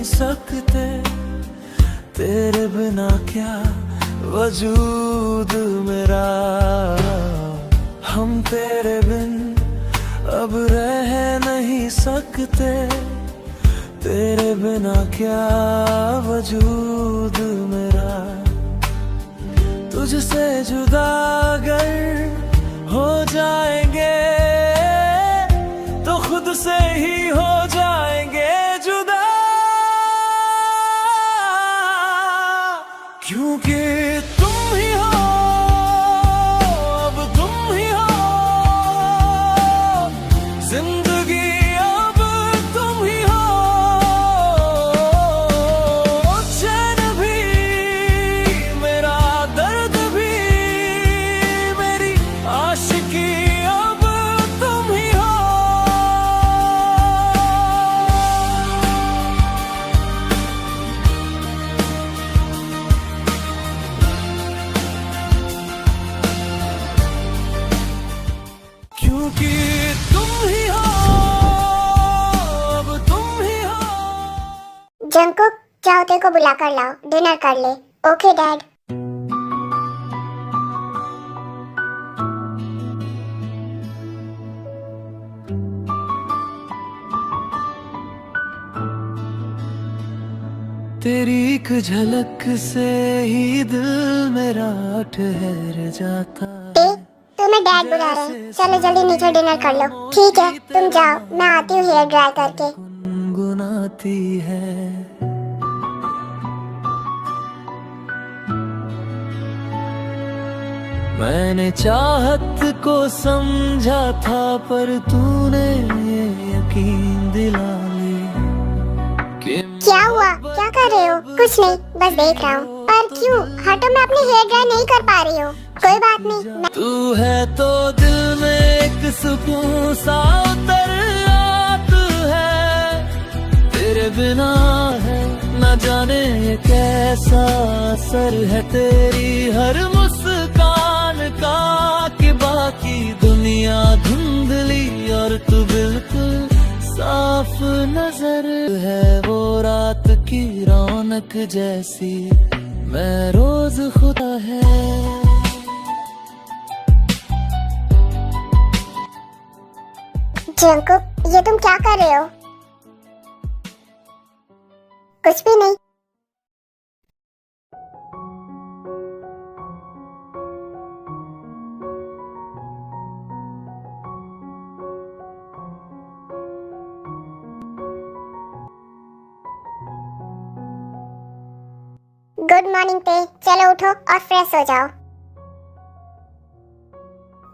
सकते, तेरे बिना क्या वजूद मेरा। हम तेरे बिन अब रह नहीं सकते, तेरे बिना क्या वजूद मेरा। तुझसे जुदा अगर हो जाएंगे तो खुद से ही हो जाएंगे जुदा, क्योंकि तुम ही हो, अब तुम ही हो जिंदगी, अब तुम ही हो। चैन भी मेरा, दर्द भी मेरी आशिकी, अब तुम ही हो। क्योंकि तुम ही हो, अब तुम ही हो। जंकुक, जाओ तेरे को बुला कर लाओ, डिनर कर ले। Okay dad. तेरी एक झलक से ही दिल मेरा ठहर जाता है। तुम्हें डैड बुला रहे हैं, चलो जल्दी नीचे डिनर कर लो। ठीक है तुम जाओ, मैं आती हूँ हेयर ड्राई करके। गुनगुनाती है मैंने चाहत को समझा था, पर तूने ये यकीन दिला लिया कि क्या हुआ, क्या कर रहे हो? कुछ नहीं, बस देख रहा हूँ। पर क्यों? हटो, मैं अपनी हेयर ड्राई नहीं कर पा रही हूँ। कोई बात नहीं। तू है तो दिल में एक सुकून सा उतर आता है, तेरे बिना है न जाने ये कैसा असर है तेरी हर मुस्कान का, कि बाकी दुनिया धुंधली और तू बिल्कुल साफ नजर है। वो रात की रौनक जैसी मैं रोज खुदा है। जंकुक, ये तुम क्या कर रहे हो? कुछ भी नहीं। गुड मॉर्निंग पे, चलो उठो और फ्रेश हो जाओ।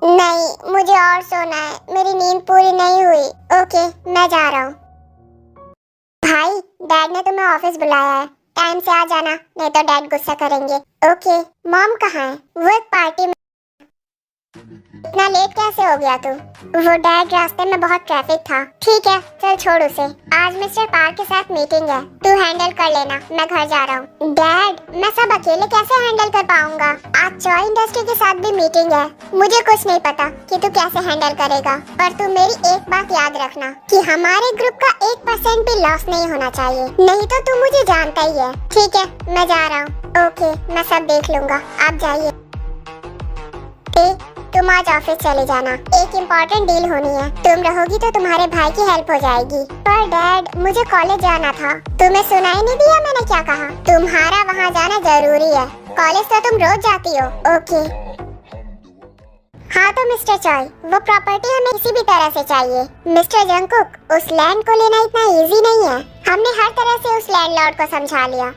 नहीं, मुझे और सोना है, मेरी नींद पूरी नहीं हुई। ओके, मैं जा रहा हूँ। भाई, डैड ने तुम्हें ऑफिस बुलाया है, टाइम से आ जाना, नहीं तो डैड गुस्सा करेंगे। ओके। मॉम कहाँ है? वो एक पार्टी में। इतना लेट कैसे हो गया तू? वो डैड, रास्ते में बहुत ट्रैफिक था। ठीक है, चल छोड़ उसे। आज मिस्टर पार्क के साथ मीटिंग है, तू हैंडल कर लेना, मैं घर जा रहा हूँ। डैड, मैं सब अकेले कैसे हैंडल कर पाऊंगा? आज चॉय इंडस्ट्री के साथ भी मीटिंग है। मुझे कुछ नहीं पता कि तू कैसे हैंडल करेगा, पर तू मेरी एक बात याद रखना कि हमारे ग्रुप का 1% भी लॉस नहीं होना चाहिए, नहीं तो तू मुझे जानता ही है। ठीक है, मैं जा रहा हूँ। ओके, मैं सब देख लूंगा, आप जाइए। तुम आज ऑफिस चले जाना, एक इम्पोर्टेंट डील होनी है। तुम रहोगी तो तुम्हारे भाई की हेल्प हो जाएगी। पर डैड, मुझे कॉलेज जाना था। तुम्हें सुनाई नहीं दिया मैंने क्या कहा? तुम्हारा वहाँ जाना जरूरी है, कॉलेज तो तुम रोज जाती हो। ओके। हाँ तो मिस्टर चॉय, वो प्रॉपर्टी हमें किसी भी तरह से चाहिए। मिस्टर जंकुक, उस लैंड को लेना इतना इजी नहीं है। हमने हर तरह से उस लैंडलॉर्ड को समझा लिया,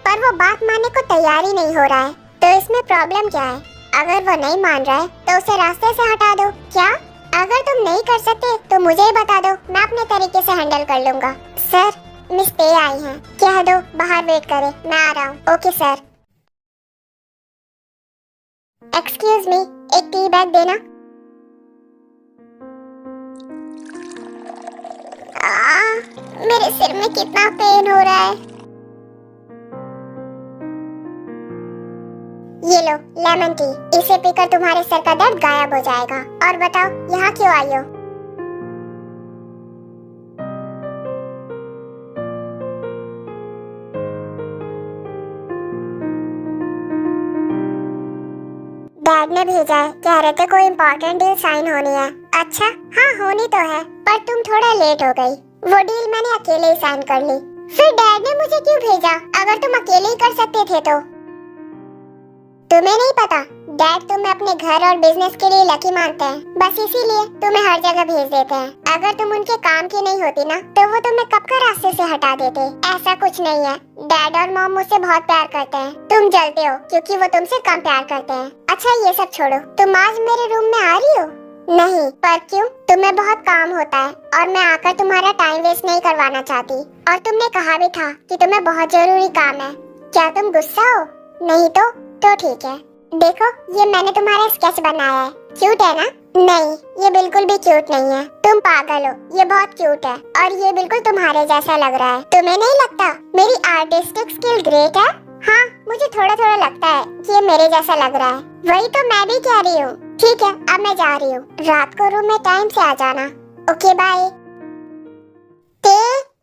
पर वो बात मानने को तैयार ही नहीं हो रहा है। तो इसमें प्रॉब्लम क्या है? अगर वो नहीं मान रहा है तो उसे रास्ते से हटा दो। क्या? अगर तुम नहीं कर सकते तो मुझे ही बता दो, मैं अपने तरीके से हैंडल कर लूंगा। सर, मिस पे आई हैं, कह दो बाहर वेट करे, मैं आ रहा हूँ। Okay sir. एक्सक्यूज मी, एक टी बैग देना। मेरे सिर में कितना पेन हो रहा है। ये लो लेमन टी, इसे पीकर तुम्हारे सर का दर्द गायब हो जाएगा। और बताओ, यहाँ क्यों आई हो? डैड ने भेजा है, कह रहे थे कोई इम्पोर्टेंट डील साइन होनी है। अच्छा हाँ होनी तो है, पर तुम थोड़ा लेट हो गई। वो डील मैंने अकेले ही साइन कर ली। फिर डैड ने मुझे क्यों भेजा अगर तुम अकेले ही कर सकते थे तो? तुम्हें नहीं पता, डैड तुम्हें अपने घर और बिजनेस के लिए लकी मानते हैं, बस इसीलिए तुम्हें हर जगह भेज देते हैं। अगर तुम उनके काम की नहीं होती ना तो वो तुम्हें कब का रास्ते से हटा देते। ऐसा कुछ नहीं है, डैड और मॉम मुझसे बहुत प्यार करते हैं। तुम जलते हो क्योंकि वो तुमसे कम प्यार करते हैं। अच्छा ये सब छोड़ो, तुम आज मेरे रूम में आ रही हो? नहीं, पर क्यों? तुम्हें बहुत काम होता है और मैं आकर तुम्हारा टाइम वेस्ट नहीं करवाना चाहती। और तुमने कहा भी था कि तुम्हें बहुत जरूरी काम है। क्या तुम गुस्सा हो? नहीं तो ठीक है। देखो ये मैंने तुम्हारा स्केच बनाया है, क्यूट है ना? नहीं, ये बिल्कुल भी क्यूट नहीं है, तुम पागल हो। ये बहुत क्यूट है और ये बिल्कुल तुम्हारे जैसा लग रहा है। तुम्हें नहीं लगता मेरी आर्टिस्टिक स्किल ग्रेट है? हाँ, मुझे थोड़ा थोड़ा लगता है कि ये मेरे जैसा लग रहा है। वही तो मैं भी कह रही हूँ। ठीक है, अब मैं जा रही हूँ। रात को रूम में टाइम से आ जाना। Okay bye. ते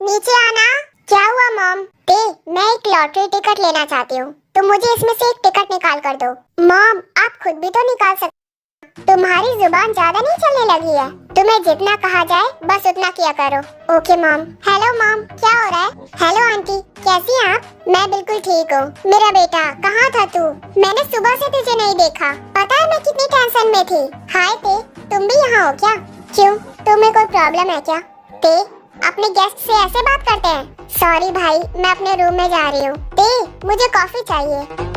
नीचे आना। क्या हुआ मॉम? ते मैं एक लॉटरी टिकट लेना चाहती हूँ, तो मुझे इसमें से एक टिकट निकाल कर दो। मॉम आप खुद भी तो निकाल सकते, तुम्हारी जुबान ज्यादा नहीं चलने लगी है? तुम्हें जितना कहा जाए बस उतना किया करो। Okay mom. हेलो मॉम, क्या हो रहा है? हेलो आंटी, कैसी हैं आप? मैं बिल्कुल ठीक हूँ। मेरा बेटा कहाँ था तू? मैंने सुबह से तुझे नहीं देखा, पता है मैं कितनी टेंशन में थी। हाय ते, तुम भी यहाँ हो क्या? क्यों, तुम्हें कोई प्रॉब्लम है क्या? ते अपने गेस्ट से ऐसे बात करते हैं? सॉरी भाई, मैं अपने रूम में जा रही हूँ। ते मुझे कॉफी चाहिए।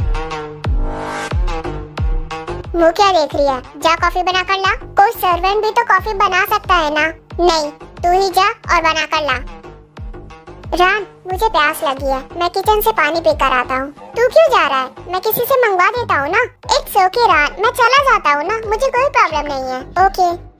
मुँह क्या देख रही है? जा कॉफी बना कर ला। कोई सर्वेंट भी तो कॉफी बना सकता है ना? नहीं, तू ही जा और बना कर ला। रान मुझे प्यास लगी है, मैं किचन से पानी पीकर आता हूँ। तू क्यों जा रहा है? मैं किसी से मंगवा देता हूँ ना। इट्स ओके रान, मैं चला जाता हूँ ना, मुझे कोई प्रॉब्लम नहीं है। ओके।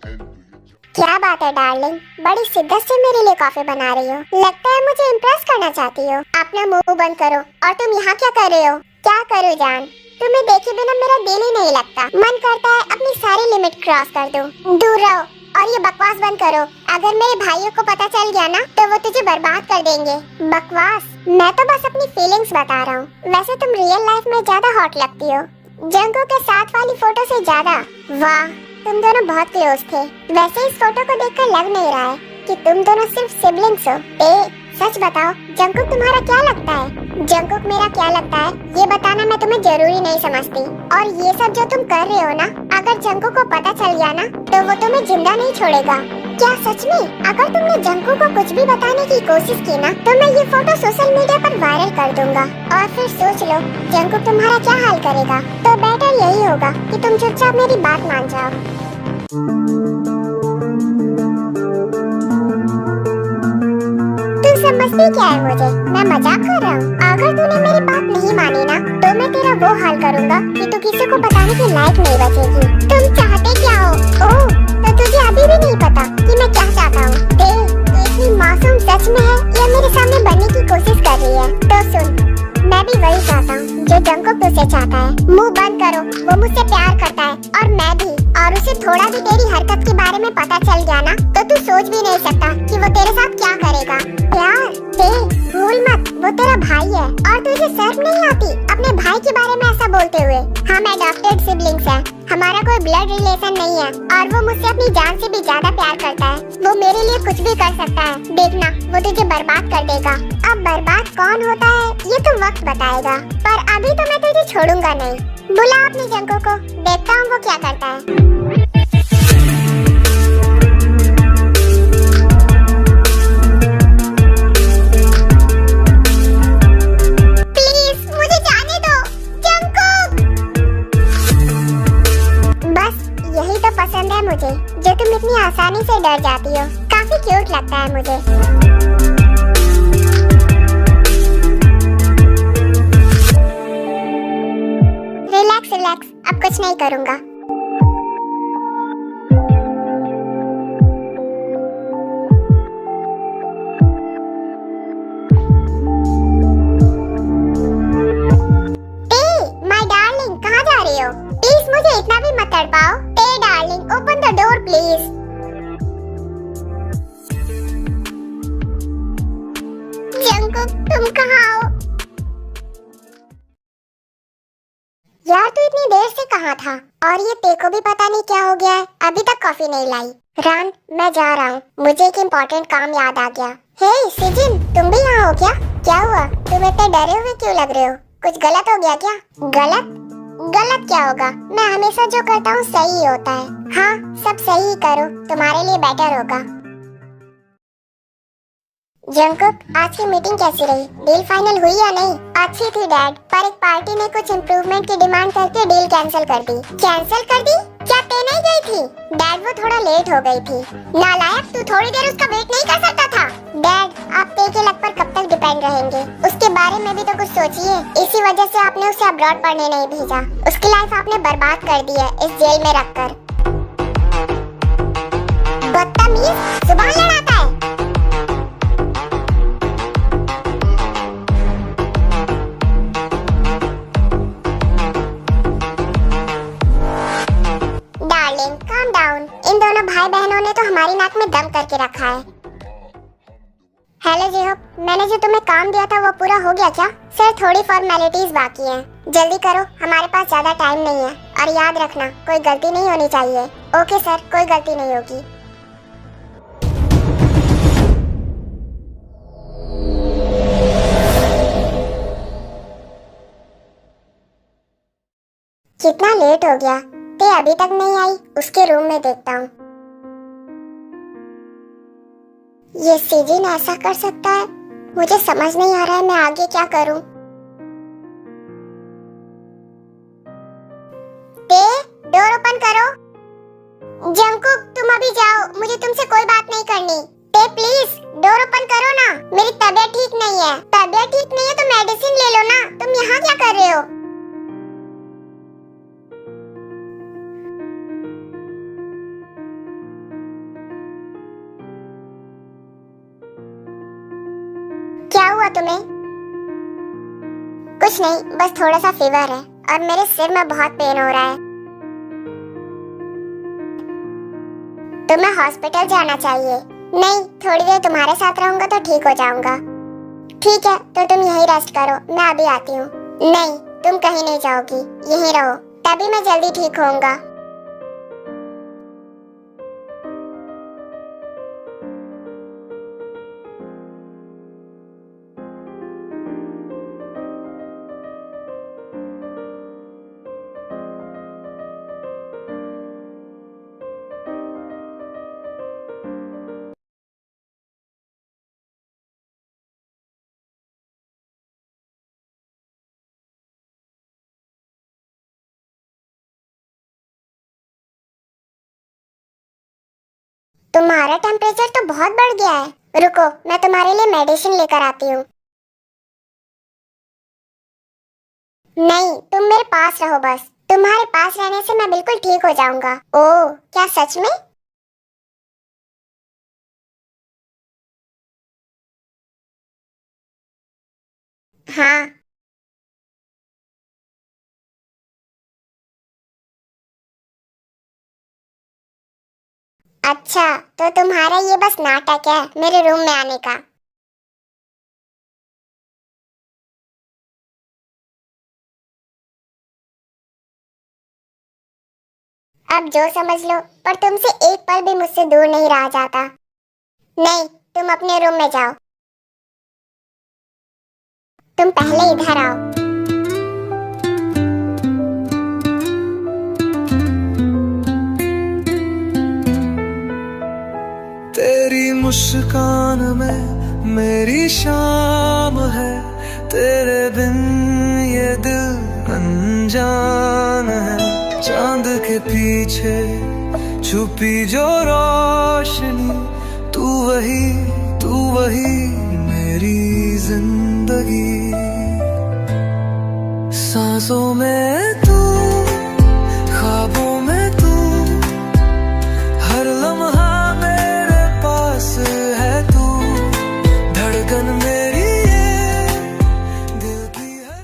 क्या बात है डार्लिंग, बड़ी शिद्दत से मेरे लिए कॉफी बना रही हो। लगता है मुझे इम्प्रेस करना चाहती हो। अपना मुंह बंद करो। और तुम यहाँ क्या कर रहे हो? क्या करूँ जान, तुम्हें देखे बिना मेरा दिल ही नहीं लगता। मन करता है अपनी सारी लिमिट क्रॉस कर दूं। दूर रहो और ये बकवास बंद करो। अगर मेरे भाइयों को पता चल गया ना तो वो तुझे बर्बाद कर देंगे। बकवास? मैं तो बस अपनी फीलिंग्स बता रहा हूँ। वैसे तुम रियल लाइफ में ज्यादा हॉट लगती हो, जंगों के साथ वाली फोटो से ज्यादा। वाह, तुम दोनों बहुत क्लोज थे। वैसे इस फोटो को देखकर लग नहीं रहा है कि तुम दोनों सिर्फ सिबलिंग्स हो। सच बताओ, जंगकुक तुम्हारा क्या लगता है? जंगकुक मेरा क्या लगता है ये बताना मैं तुम्हें जरूरी नहीं समझती। और ये सब जो तुम कर रहे हो ना, अगर जंगकुक को पता चल गया ना तो वो तुम्हें जिंदा नहीं छोड़ेगा। क्या सच में? अगर तुमने जंगकुक को कुछ भी बताने की कोशिश की ना तो मैं ये फोटो सोशल मीडिया पर वायरल कर दूंगा। और फिर सोच लो जंगकुक तुम्हारा क्या हाल करेगा। तो बेटर यही होगा कि तुम चुपचाप मेरी बात मान जाओ। समझती क्या है मुझे? मैं मजाक कर रहा हूँ। अगर तूने मेरी बात नहीं मानी ना तो मैं तेरा वो हाल करूँगा कि तू किसी को बताने के लायक नहीं बचेगी। तुम चाहते क्या हो? ओह, तो तुझे अभी भी नहीं पता कि मैं क्या चाहता हूँ? देख, तू इतनी मासूम सच में है या मेरे सामने बनने की कोशिश कर रही है? तो सुन, मैं भी वही चाहता हूँ जो जंगकुक तुझसे चाहता है। मुंह बंद करो, वो मुझसे प्यार करता है और मैं भी। और उसे थोड़ा भी तेरी हरकत के बारे में पता चल गया ना तो तू सोच भी नहीं सकता कि वो तेरे साथ क्या करेगा। प्यार? भूल मत, वो तेरा भाई है और तुझे शर्म नहीं आती अपने भाई के बारे में ऐसा बोलते हुए? हम अडॉप्टेड सिबलिंग्स हैं, हमारा कोई ब्लड रिलेशन नहीं है और वो मुझसे अपनी जान से भी ज्यादा प्यार करता है। वो मेरे लिए कुछ भी कर सकता है। देखना, वो तुझे बर्बाद कर देगा। अब बर्बाद कौन होता है ये तो वक्त बताएगा, पर अभी तो मैं तुझे छोड़ूंगा नहीं। बुला अपने जंगकुक को, देखता हूँ वो क्या करता है। पसंद है मुझे जो तुम इतनी आसानी से डर जाती हो। काफी क्यूट लगता है मुझे। रिलैक्स रिलैक्स, अब कुछ नहीं करूँगा। माय डार्लिंग, कहाँ जा रही हो? प्लीज मुझे इतना भी मत तड़पाओ। Darling, open the door please. Jungkook, तुम कहाँ हो? यार तू इतनी देर से ये कहाँ था? और ये तेको भी पता नहीं क्या हो गया है, अभी तक कॉफी नहीं लाई। रान, मैं जा रहा हूँ, मुझे एक इम्पोर्टेंट काम याद आ गया। हे सिजिन, तुम भी यहाँ हो क्या? क्या हुआ? तुम इतने डरे हुए क्यों लग रहे हो? कुछ गलत हो गया क्या? गलत? गलत क्या होगा? मैं हमेशा जो करता हूँ सही ही होता है। हाँ, सब सही ही करो, तुम्हारे लिए बेटर होगा। जंगकुक, आज की मीटिंग कैसी रही? डील फाइनल हुई या नहीं? अच्छी थी डैड, पर एक पार्टी ने कुछ इम्प्रूवमेंट की डिमांड करके डील कैंसिल कर दी। कैंसिल कर दी? क्या ते नहीं गई थी? डैड, वो थोड़ा लेट हो गई थी। नालायक, तू थोड़ी देर उसका वेट नहीं कर सकता था? डैड, आप ते के लक पर कब तक डिपेंड रहेंगे? उसके बारे में भी तो कुछ सोचिए। इसी वजह से आपने उसे अब्रॉड पढ़ने नहीं भेजा। उसकी लाइफ आपने बर्बाद कर दी है इस जेल में रखकर। बदतमीज, जुबान लड़ाता है। Darling, calm down. इन दोनों भाई बहनों ने तो हमारी नाक में दम करके रखा है। हेलो जेहोप, मैंने जो तुम्हें काम दिया था वो पूरा हो गया क्या? सर, थोड़ी फॉर्मेलिटीज बाकी हैं। जल्दी करो, हमारे पास ज्यादा टाइम नहीं है। और याद रखना, कोई गलती नहीं होनी चाहिए। ओके सर, कोई गलती नहीं होगी। कितना लेट हो गया? ते अभी तक नहीं आई, उसके रूम में देखता हूँ। ये सीजिन ऐसा कर सकता है? मुझे समझ नहीं आ रहा है मैं आगे क्या करूं। ते, डोर ओपन करो। जंगकुक, तुम अभी जाओ, मुझे तुमसे कोई बात नहीं करनी। ते प्लीज, डोर ओपन करो ना, मेरी तबीयत ठीक नहीं है। तबीयत ठीक नहीं है तो मेडिसिन ले लो ना, तुम यहाँ क्या कर रहे हो? क्या हुआ तुम्हें? कुछ नहीं, बस थोड़ा सा फीवर है और मेरे सिर में बहुत पेन हो रहा है। तुम्हें हॉस्पिटल जाना चाहिए। नहीं, थोड़ी देर तुम्हारे साथ रहूंगा तो ठीक हो जाऊंगा। ठीक है, तो तुम यहीं रेस्ट करो, मैं अभी आती हूँ। नहीं, तुम कहीं नहीं जाओगी, यहीं रहो, तभी मैं जल्दी ठीक होऊंगा। तुम्हारा टेम्परेचर तो बहुत बढ़ गया है। रुको, मैं तुम्हारे लिए मेडिसिन लेकर आती हूँ। नहीं, तुम मेरे पास रहो बस। तुम्हारे पास रहने से मैं बिल्कुल ठीक हो जाऊंगा। ओह, क्या सच में? हाँ। अच्छा, तो तुम्हारा ये बस नाटक है मेरे रूम में आने का। अब जो समझ लो, पर तुमसे एक पल भी मुझसे दूर नहीं रहा जाता। नहीं, तुम अपने रूम में जाओ। तुम पहले इधर आओ। तेरी मुस्कान में मेरी शाम है, तेरे बिन ये दिल अनजान है। चांद के पीछे छुपी जो रोशनी, तू वही मेरी जिंदगी। सांसों में तू, ख्वाबों में तू, हर लम्हा मेरे पास है तू। धड़कन मेरी ये, दिल की हर।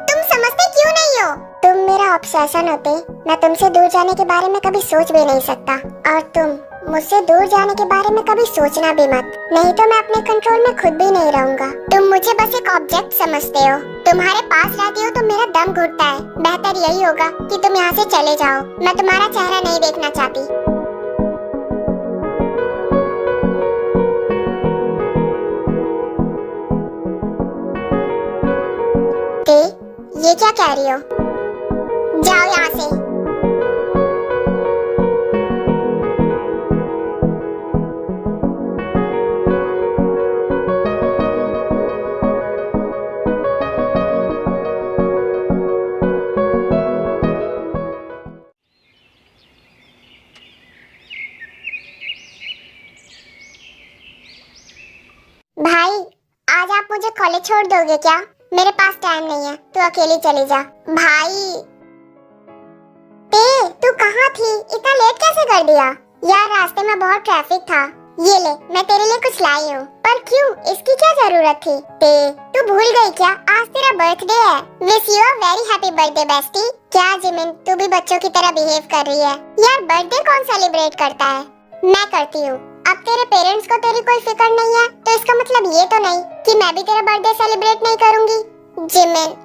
तुम समझते क्यों नहीं हो? तुम मेरा ऑब्सेशन होते, मैं तुमसे दूर जाने के बारे में कभी सोच भी नहीं सकता। और तुम मुझसे दूर जाने के बारे में कभी सोचना भी मत, नहीं तो मैं अपने कंट्रोल में खुद भी नहीं रहूंगा। तुम मुझे बस एक ऑब्जेक्ट समझते हो। तुम्हारे पास रहती हो तो मेरा दम घुटता है। बेहतर यही होगा कि तुम यहाँ से चले जाओ। मैं तुम्हारा चेहरा नहीं देखना चाहती। ये क्या कह रही हो? जाओ यहाँ से। भाई, आज आप मुझे कॉलेज छोड़ दोगे क्या? मेरे पास टाइम नहीं है, तू अकेली चली जा। भाई तू कहाँ थी? इतना लेट कैसे कर दिया? यार रास्ते में बहुत ट्रैफिक था। ये ले, मैं तेरे लिए कुछ लाई हूँ। पर क्यों? इसकी क्या जरूरत थी? तू भूल गई क्या? आज तेरा बर्थडे है। Wish you a very happy birthday bestie. क्या जिमिन, तू भी बच्चों की तरह बिहेव कर रही है? यार बर्थडे कौन सेलिब्रेट करता है? मैं करती हूँ। अब तेरे पेरेंट्स को तेरी कोई फिक्र नहीं है, तो इसका मतलब ये तो नहीं कि मैं भी तेरा बर्थडे सेलिब्रेट नहीं करूंगी। जिमिन,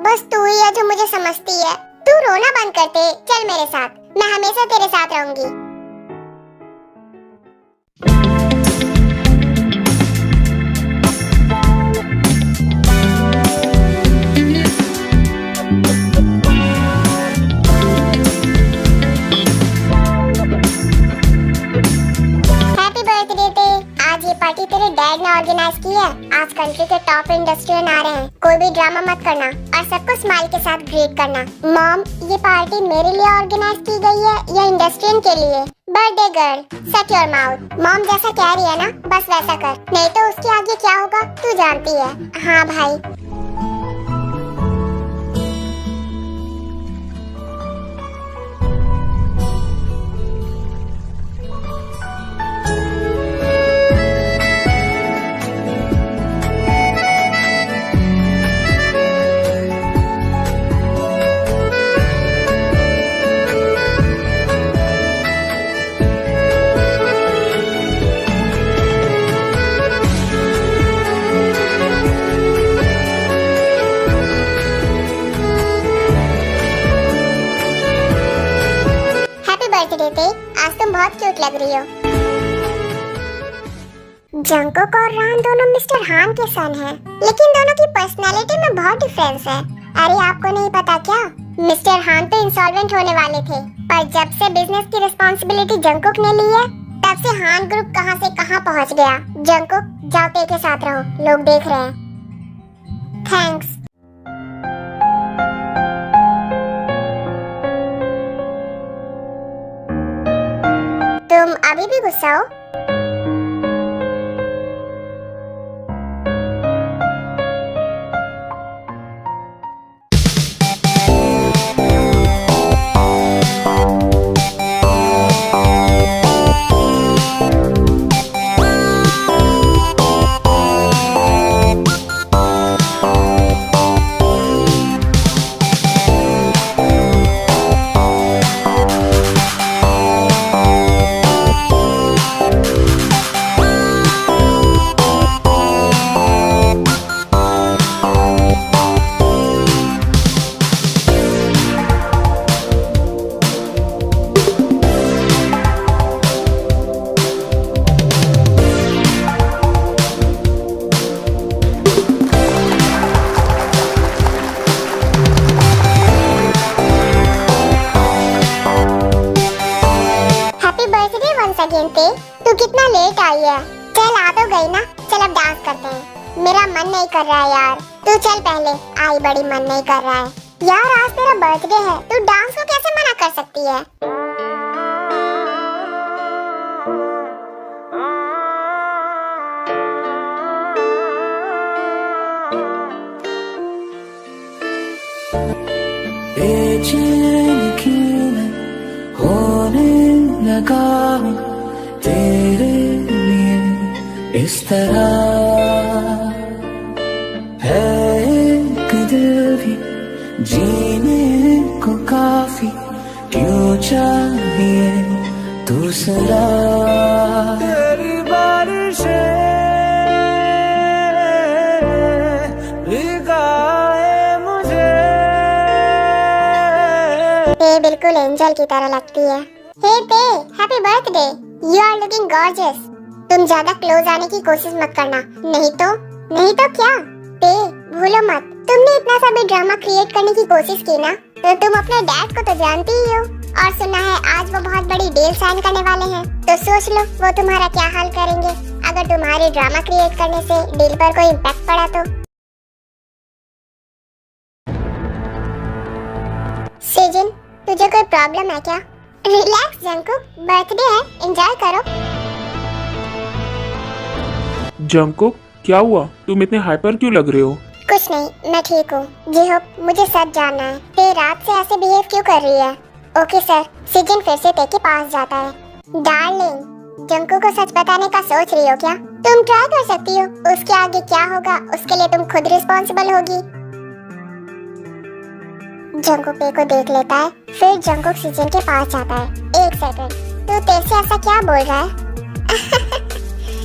बस तू ही है जो मुझे समझती है। तू रोना बंद कर दे, चल मेरे साथ। मैं हमेशा तेरे साथ रहूंगी। पार्टी तेरे डैड ने ऑर्गेनाइज की है। आज कंट्री के टॉप इंडस्ट्रियन आ रहे हैं। कोई भी ड्रामा मत करना और सबको स्माइल के साथ ग्रीट करना। मॉम, ये पार्टी मेरे लिए ऑर्गेनाइज की गई है या इंडस्ट्रियन के लिए? Birthday girl, shut your mouth. Mom जैसा कह रही है ना, बस वैसा कर, नहीं तो उसके आगे क्या होगा तू जानती है। हाँ भाई। आज तुम बहुत क्यूट लग रही हो। जंगकुक और रान दोनों मिस्टर हान के सन हैं, लेकिन दोनों की पर्सनालिटी में बहुत डिफरेंस है। अरे आपको नहीं पता क्या? मिस्टर हान तो इंसॉल्वेंट होने वाले थे, पर जब से बिजनेस की रिस्पांसिबिलिटी जंगकुक ने ली है, तब से हान ग्रुप कहां से कहां पहुंच गया। जंगकुक, जाओ ते के साथ रहो, लोग देख रहे हैं। थैंक्स। तुम अभी भी गुस्सा हो? तू कितना लेट आई है? चल आ तो गई ना, चल अब डांस करते हैं। मेरा मन नहीं कर रहा है यार, तू चल पहले। आई बड़ी मन नहीं कर रहा है यार, आज तेरा बर्थडे है, तू डांस को कैसे मना कर सकती है? बेचैन क्यों मैं होने लगा हूँ तेरे लिए इस तरह, है एक दिल भी जीने को काफी, क्यों चाहिए तू दूसरा तेरी बारिशें भिगाए मुझे। पे बिल्कुल एंजल की तरह लगती है। हे पे, happy birthday, you are looking gorgeous. तुम ज्यादा क्लोज आने की कोशिश मत करना, नहीं तो क्या? पे भूलो मत, तुमने इतना सा भी ड्रामा क्रिएट करने की कोशिश की ना, तो तुम अपने डैड को तो जानती ही हो, और सुना है आज वो बहुत बड़ी डील साइन करने वाले हैं। तो सोच लो वो तुम्हारा क्या हाल करेंगे अगर तुम्हारे ड्रामा क्रिएट करने से डील पर कोई इम्पैक्ट पड़ा तो। सीजन, तुझे कोई प्रॉब्लम है क्या? रिलैक्स जंकुक, बर्थडे है, एंजॉय करो। जंकुक, क्या हुआ? तुम इतने हाइपर क्यों लग रहे हो? कुछ नहीं, मैं ठीक हूँ। जी होप, मुझे सच जानना है, ते रात से ऐसे बिहेव क्यों कर रही है? Okay sir. सीजन फिर से ते के पास जाता है। डार्लिंग, जंकू को सच बताने का सोच रही हो क्या? तुम ट्राई कर सकती हो, उसके आगे क्या होगा उसके लिए तुम खुद रिस्पॉन्सिबल होगी। जंकू पे को देख लेता है, फिर जंकू सीजन के पास जाता है। एक सेकंड, तू तेरे से ऐसा क्या बोल रहा है?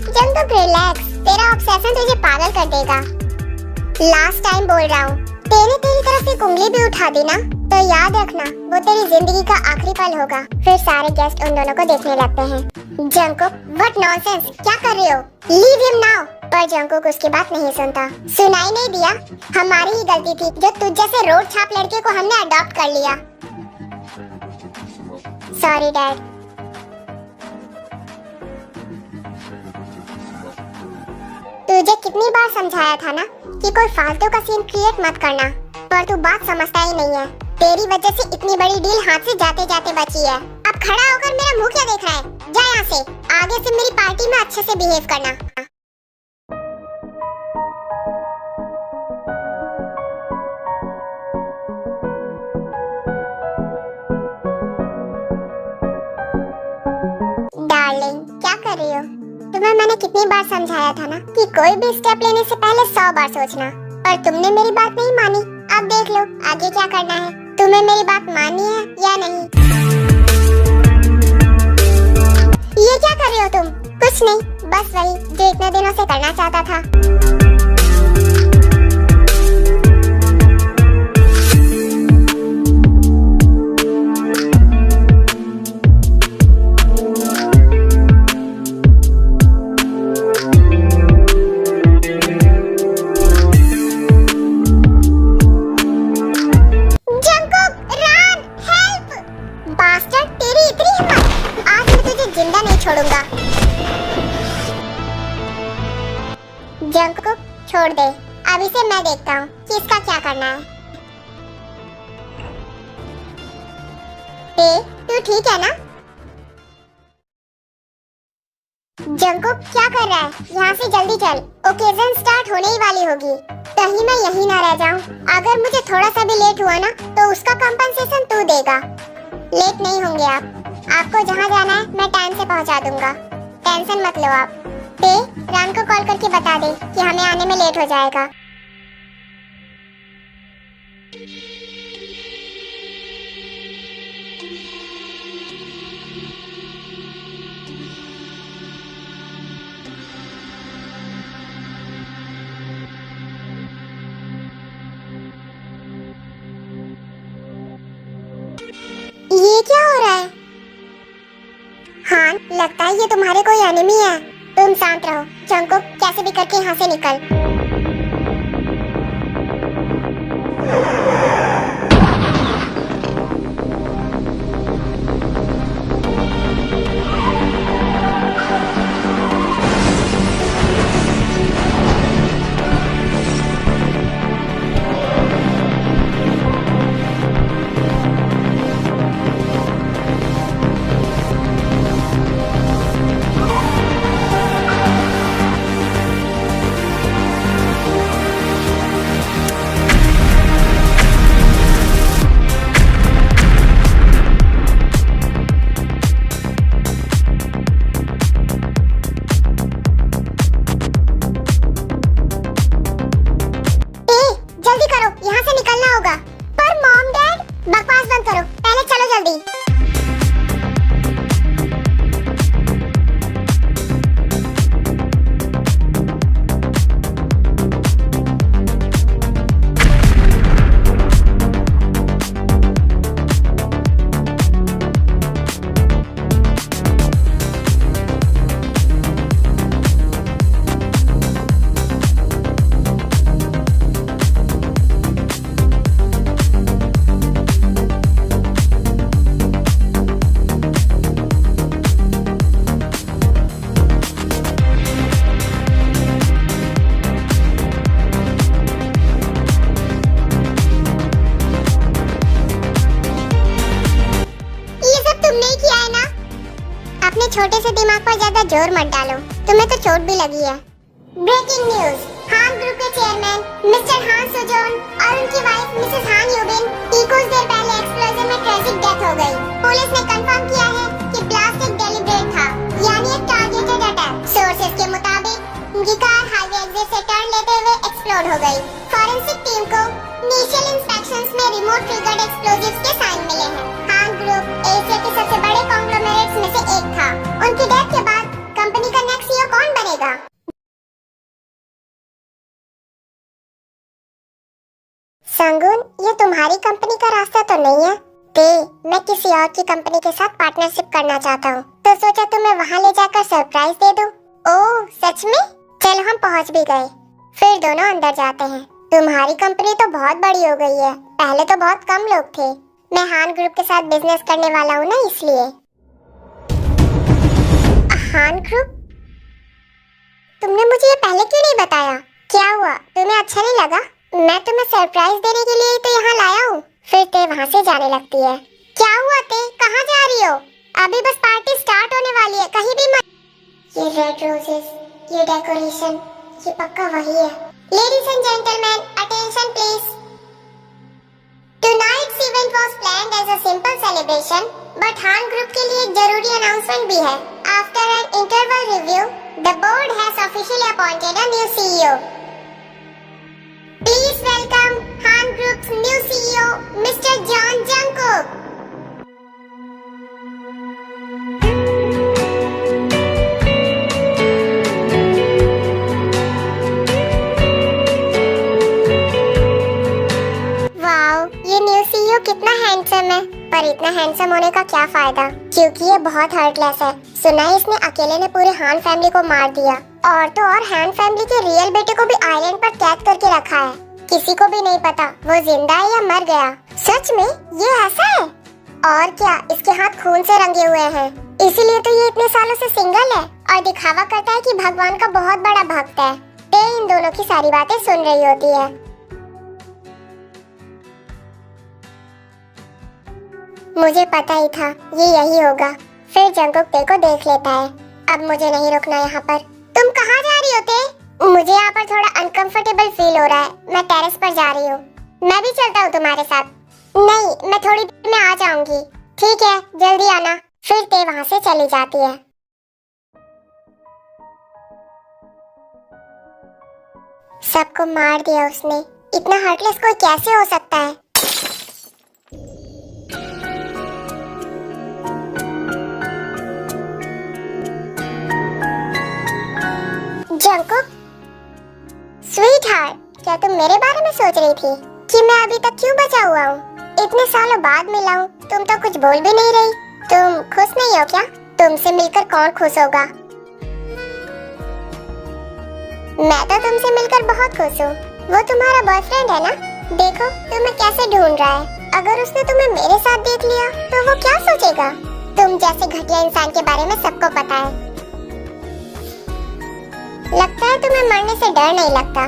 जंकू रिलैक्स, तेरा ऑब्सेशन तुझे पागल कर देगा। लास्ट टाइम बोल रहा हूँ, तेरी तरफ एक उंगली भी उठा दी ना, तो याद रखना वो तेरी जिंदगी का आखिरी पल होगा। फिर सारे गेस्ट उन दोनों को देखने लगते हैं। जंकुक, व्हाट नॉनसेंस, क्या कर रहे हो? Leave him now. पर जंकुक उसकी बात नहीं सुनता। सुनाई नहीं दिया? हमारी ही गलती थी जो तुझ जैसे रोड छाप लड़के को हमने अडॉप्ट कर लिया। Sorry dad. तुझे कितनी बार समझाया था ना कि कोई फालतू का सीन क्रिएट मत करना, पर तू बात समझता ही नहीं है। तेरी वजह से इतनी बड़ी डील हाथ से जाते जाते बची है। अब खड़ा होकर मेरा मुंह क्या देख रहा है? जा यहाँ से, आगे से मेरी पार्टी में अच्छे से बिहेव करना। डार्लिंग, क्या कर रही हो? तुम्हें मैंने कितनी बार समझाया था ना कि कोई भी स्टेप लेने से पहले 100 बार सोचना, पर तुमने मेरी बात नहीं मानी। अब देख लो आगे क्या करना है। तुम्हें मेरी बात माननी है या नहीं? ये क्या कर रहे हो तुम? कुछ नहीं, बस वही जो इतने दिनों से करना चाहता था। जंक को छोड़ दे, अब इसे मैं देखता हूँ कि इसका क्या करना है। तू ठीक है ना? जंको क्या कर रहा है? यहाँ से जल्दी चल, ओकेजन स्टार्ट होने ही वाली होगी। कहीं मैं यहीं ना रह जाऊँ। अगर मुझे थोड़ा सा भी लेट हुआ ना तो उसका कंपनसेशन तू देगा। लेट नहीं होंगे आप। आपको जहाँ जाना है मैं टाइम से पहुँचा दूंगा, टेंशन मत लो आप। रान को कॉल करके बता दे कि हमें आने में लेट हो जाएगा। ये क्या हो रहा है? हाँ, लगता है ये तुम्हारे कोई एनिमी है। तुम शांत रहो जंको, कैसे भी करके यहाँ से निकल। दिमाग पर ज्यादा जोर मत डालो, तुम्हें तो चोट भी लगी है। ब्रेकिंग न्यूज, हान ग्रुप के चेयरमैन मिस्टर हान सुजोन और उनकी वाइफ मिसेस हान यूबिन की कुछ देर पहले एक्सप्लोजन में ट्रेजिक डेथ हो गई। पुलिस ने कंफर्म किया है कि ब्लास्ट एक डेलिब्रेट था, यानी एक टारगेटेड अटैक। सोर्सेज के मुताबिक उनकी कार हाईवे एग्जिट से टर्न लेते हुए एक्सप्लोड हो गई। फॉरेंसिक टीम को इनिशियल इंस्पेक्शंस में रिमोट ट्रिगर्ड एक्सप्लोजिव्स के साइन मिले हैं। हान ग्रुप एशिया के सबसे बड़े कॉन्ग्लोमरेट्स में से एक था। उनकी डेथ के बाद कंपनी का नेक्स्ट सीईओ कौन बनेगा? संगुन, ये तुम्हारी कंपनी का रास्ता तो नहीं है। मैं किसी और की कंपनी के साथ पार्टनरशिप करना चाहता हूँ, तो सोचा तुम्हें वहाँ ले जाकर सरप्राइज दे दूँ। ओह सच में? चलो हम पहुँच भी गए, फिर दोनों अंदर जाते हैं। तुम्हारी कंपनी तो बहुत बड़ी हो गई है, पहले तो बहुत कम लोग थे। मैं हान ग्रुप के साथ बिजनेस करने वाला हूँ ना, इसलिए। हान ग्रुप? तुमने मुझे ये पहले क्यों नहीं बताया? क्या हुआ, तुम्हें अच्छा नहीं लगा? मैं तुम्हें सरप्राइज देने के लिए तो यहाँ लाया हूँ, फिर ते वहाँ से जाने लगती है। क्या हुआ ते, कहाँ जा रही हो? अभी बस पार्टी स्टार्ट होने वाली है, कहीं भी मत। ये रेड रोजेस, ये डेकोरेशन, ये पक्का वही है। Ladies and gentleman, attention please. Tonight's event was planned as a simple celebration, but हान ग्रुप के लिए एक जरूरी अनाउंसमेंट भी है। After an interval review, the board has officially appointed a new CEO. Please welcome Han Group's new CEO, Mr. John Jungkook. Wow, ये new CEO कितना handsome है। पर इतना हैंडसम होने का क्या फायदा, क्योंकि ये बहुत हार्टलेस है। सुना है इसने अकेले ने पूरे हान फैमिली को मार दिया, और तो और हान फैमिली के रियल बेटे को भी आइलैंड पर कैद करके रखा है। किसी को भी नहीं पता वो जिंदा है या मर गया। सच में ये ऐसा है? और क्या, इसके हाथ खून से रंगे हुए हैं, इसीलिए तो ये इतने सालों से सिंगल है और दिखावा करता है कि भगवान का बहुत बड़ा भक्त है। ते इन दोनों की सारी बातें सुन रही होती है। मुझे पता ही था ये यही होगा। फिर जंगकुक ते को देख लेता है। अब मुझे नहीं रुकना यहाँ पर। तुम कहाँ जा रही हो ते? मुझे यहाँ पर थोड़ा अनकंफर्टेबल फील हो रहा है, मैं टेरेस पर जा रही हूँ। मैं भी चलता हूँ तुम्हारे साथ। नहीं, मैं थोड़ी देर में आ जाऊंगी। ठीक है, जल्दी आना। फिर ते वहाँ से चली जाती है। सबको मार दिया उसने। इतना हार्टलेस कोई कैसे हो सकता है? जंगकुक, स्वीटहार्ट, क्या तुम मेरे बारे में सोच रही थी कि मैं अभी तक क्यों बचा हुआ हूँ? इतने सालों बाद मिला हूँ, तुम तो कुछ बोल भी नहीं रही। तुम खुश नहीं हो क्या? तुमसे मिलकर कौन खुश होगा? मैं तो तुमसे मिलकर बहुत खुश हूँ। वो तुम्हारा बॉयफ्रेंड है ना? देखो तुम्हें कैसे ढूंढ रहा है। अगर उसने तुम्हें मेरे साथ देख लिया तो वो क्या सोचेगा? तुम जैसे घटिया इंसान के बारे में सबको पता है। लगता है तुम्हें मरने से डर नहीं लगता।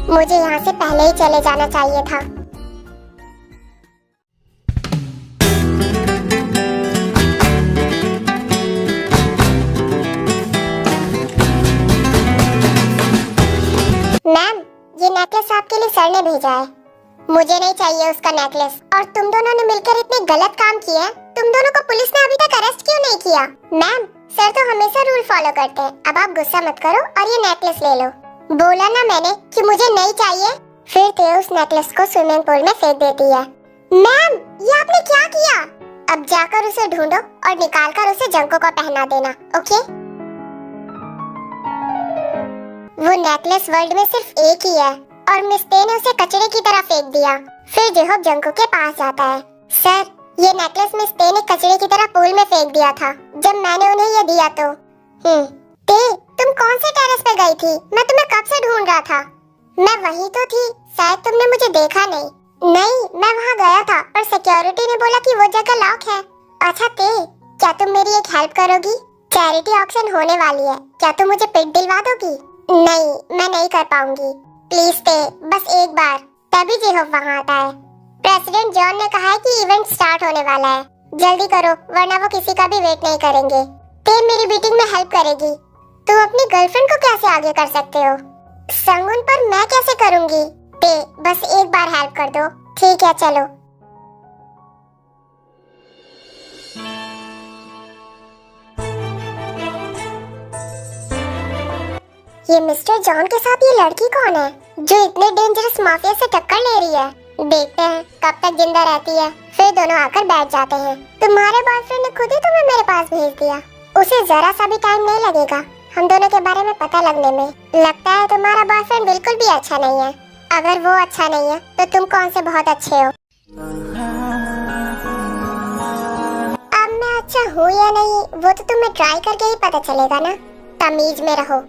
मुझे यहाँ से पहले ही चले जाना चाहिए था। मैम, ये नेकलेस आपके लिए सर ने भेजा है। मुझे नहीं चाहिए उसका नेकलेस। और तुम दोनों ने मिलकर इतने गलत काम किए हैं। तुम दोनों को पुलिस ने अभी तक अरेस्ट क्यों नहीं किया? मैम, सर तो हमेशा रूल फॉलो करते हैं। अब आप गुस्सा मत करो और ये नेकलेस ले लो। बोला ना मैंने कि मुझे नहीं चाहिए। फिर ते उस नेकलेस को स्विमिंग पूल में फेंक देती है। मैम, ये आपने क्या किया? अब जाकर उसे ढूंढो और निकालकर उसे जंगकुक को पहना देना, ओके? वो नेकलेस वर्ल्ड में सिर्फ एक ही है और मिस ते ने उसे कचरे की तरह फेंक दिया। फिर जेहोब जंगकुक के पास जाता है। सर, ये नेकलेस मिस ते ने कचरे की तरह पूल में फेंक दिया था जब मैंने उन्हें ये दिया तो। ते, तुम कौन से टेरेस पे गई थी? मैं तुम्हें कब से ढूंढ रहा था। मैं वही तो थी, शायद तुमने मुझे देखा नहीं। नहीं, मैं वहाँ गया था पर सिक्योरिटी ने बोला कि वो जगह लॉक है। अच्छा ते, क्या तुम मेरी एक हेल्प करोगी? चैरिटी ऑक्शन होने वाली है, क्या तुम मुझे पिट दिलवा दोगी? नहीं, मैं नहीं कर पाऊंगी। प्लीज ते, बस एक बार। तभी जेहोब वहाँ आता है। प्रेसिडेंट जॉन ने कहा है कि इवेंट स्टार्ट होने वाला है। जल्दी करो वरना वो किसी का भी वेट नहीं करेंगे। ते मेरी मीटिंग में हेल्प करेगी। तुम अपनी गर्लफ्रेंड को कैसे आगे कर सकते हो? संगुन पर मैं कैसे करूंगी? ते बस एक बार हेल्प कर दो। ठीक है चलो। ये मिस्टर जॉन के साथ ये लड़की कौन है जो इतने डेंजरस माफिया से टक्कर ले रही है? देखते हैं कब तक जिंदा रहती है। फिर दोनों आकर बैठ जाते हैं। तुम्हारे बॉयफ्रेंड ने खुद ही तुम्हें मेरे पास भेज दिया। उसे जरा सा भी टाइम नहीं लगेगा हम दोनों के बारे में पता लगने में। लगता है तुम्हारा बॉयफ्रेंड बिल्कुल भी अच्छा नहीं है। अगर वो अच्छा नहीं है तो तुम कौन से बहुत अच्छे हो? अब मैं अच्छा हूँ या नहीं वो तो तुम्हें ट्राई करके ही पता चलेगा ना। तमीज में रहो।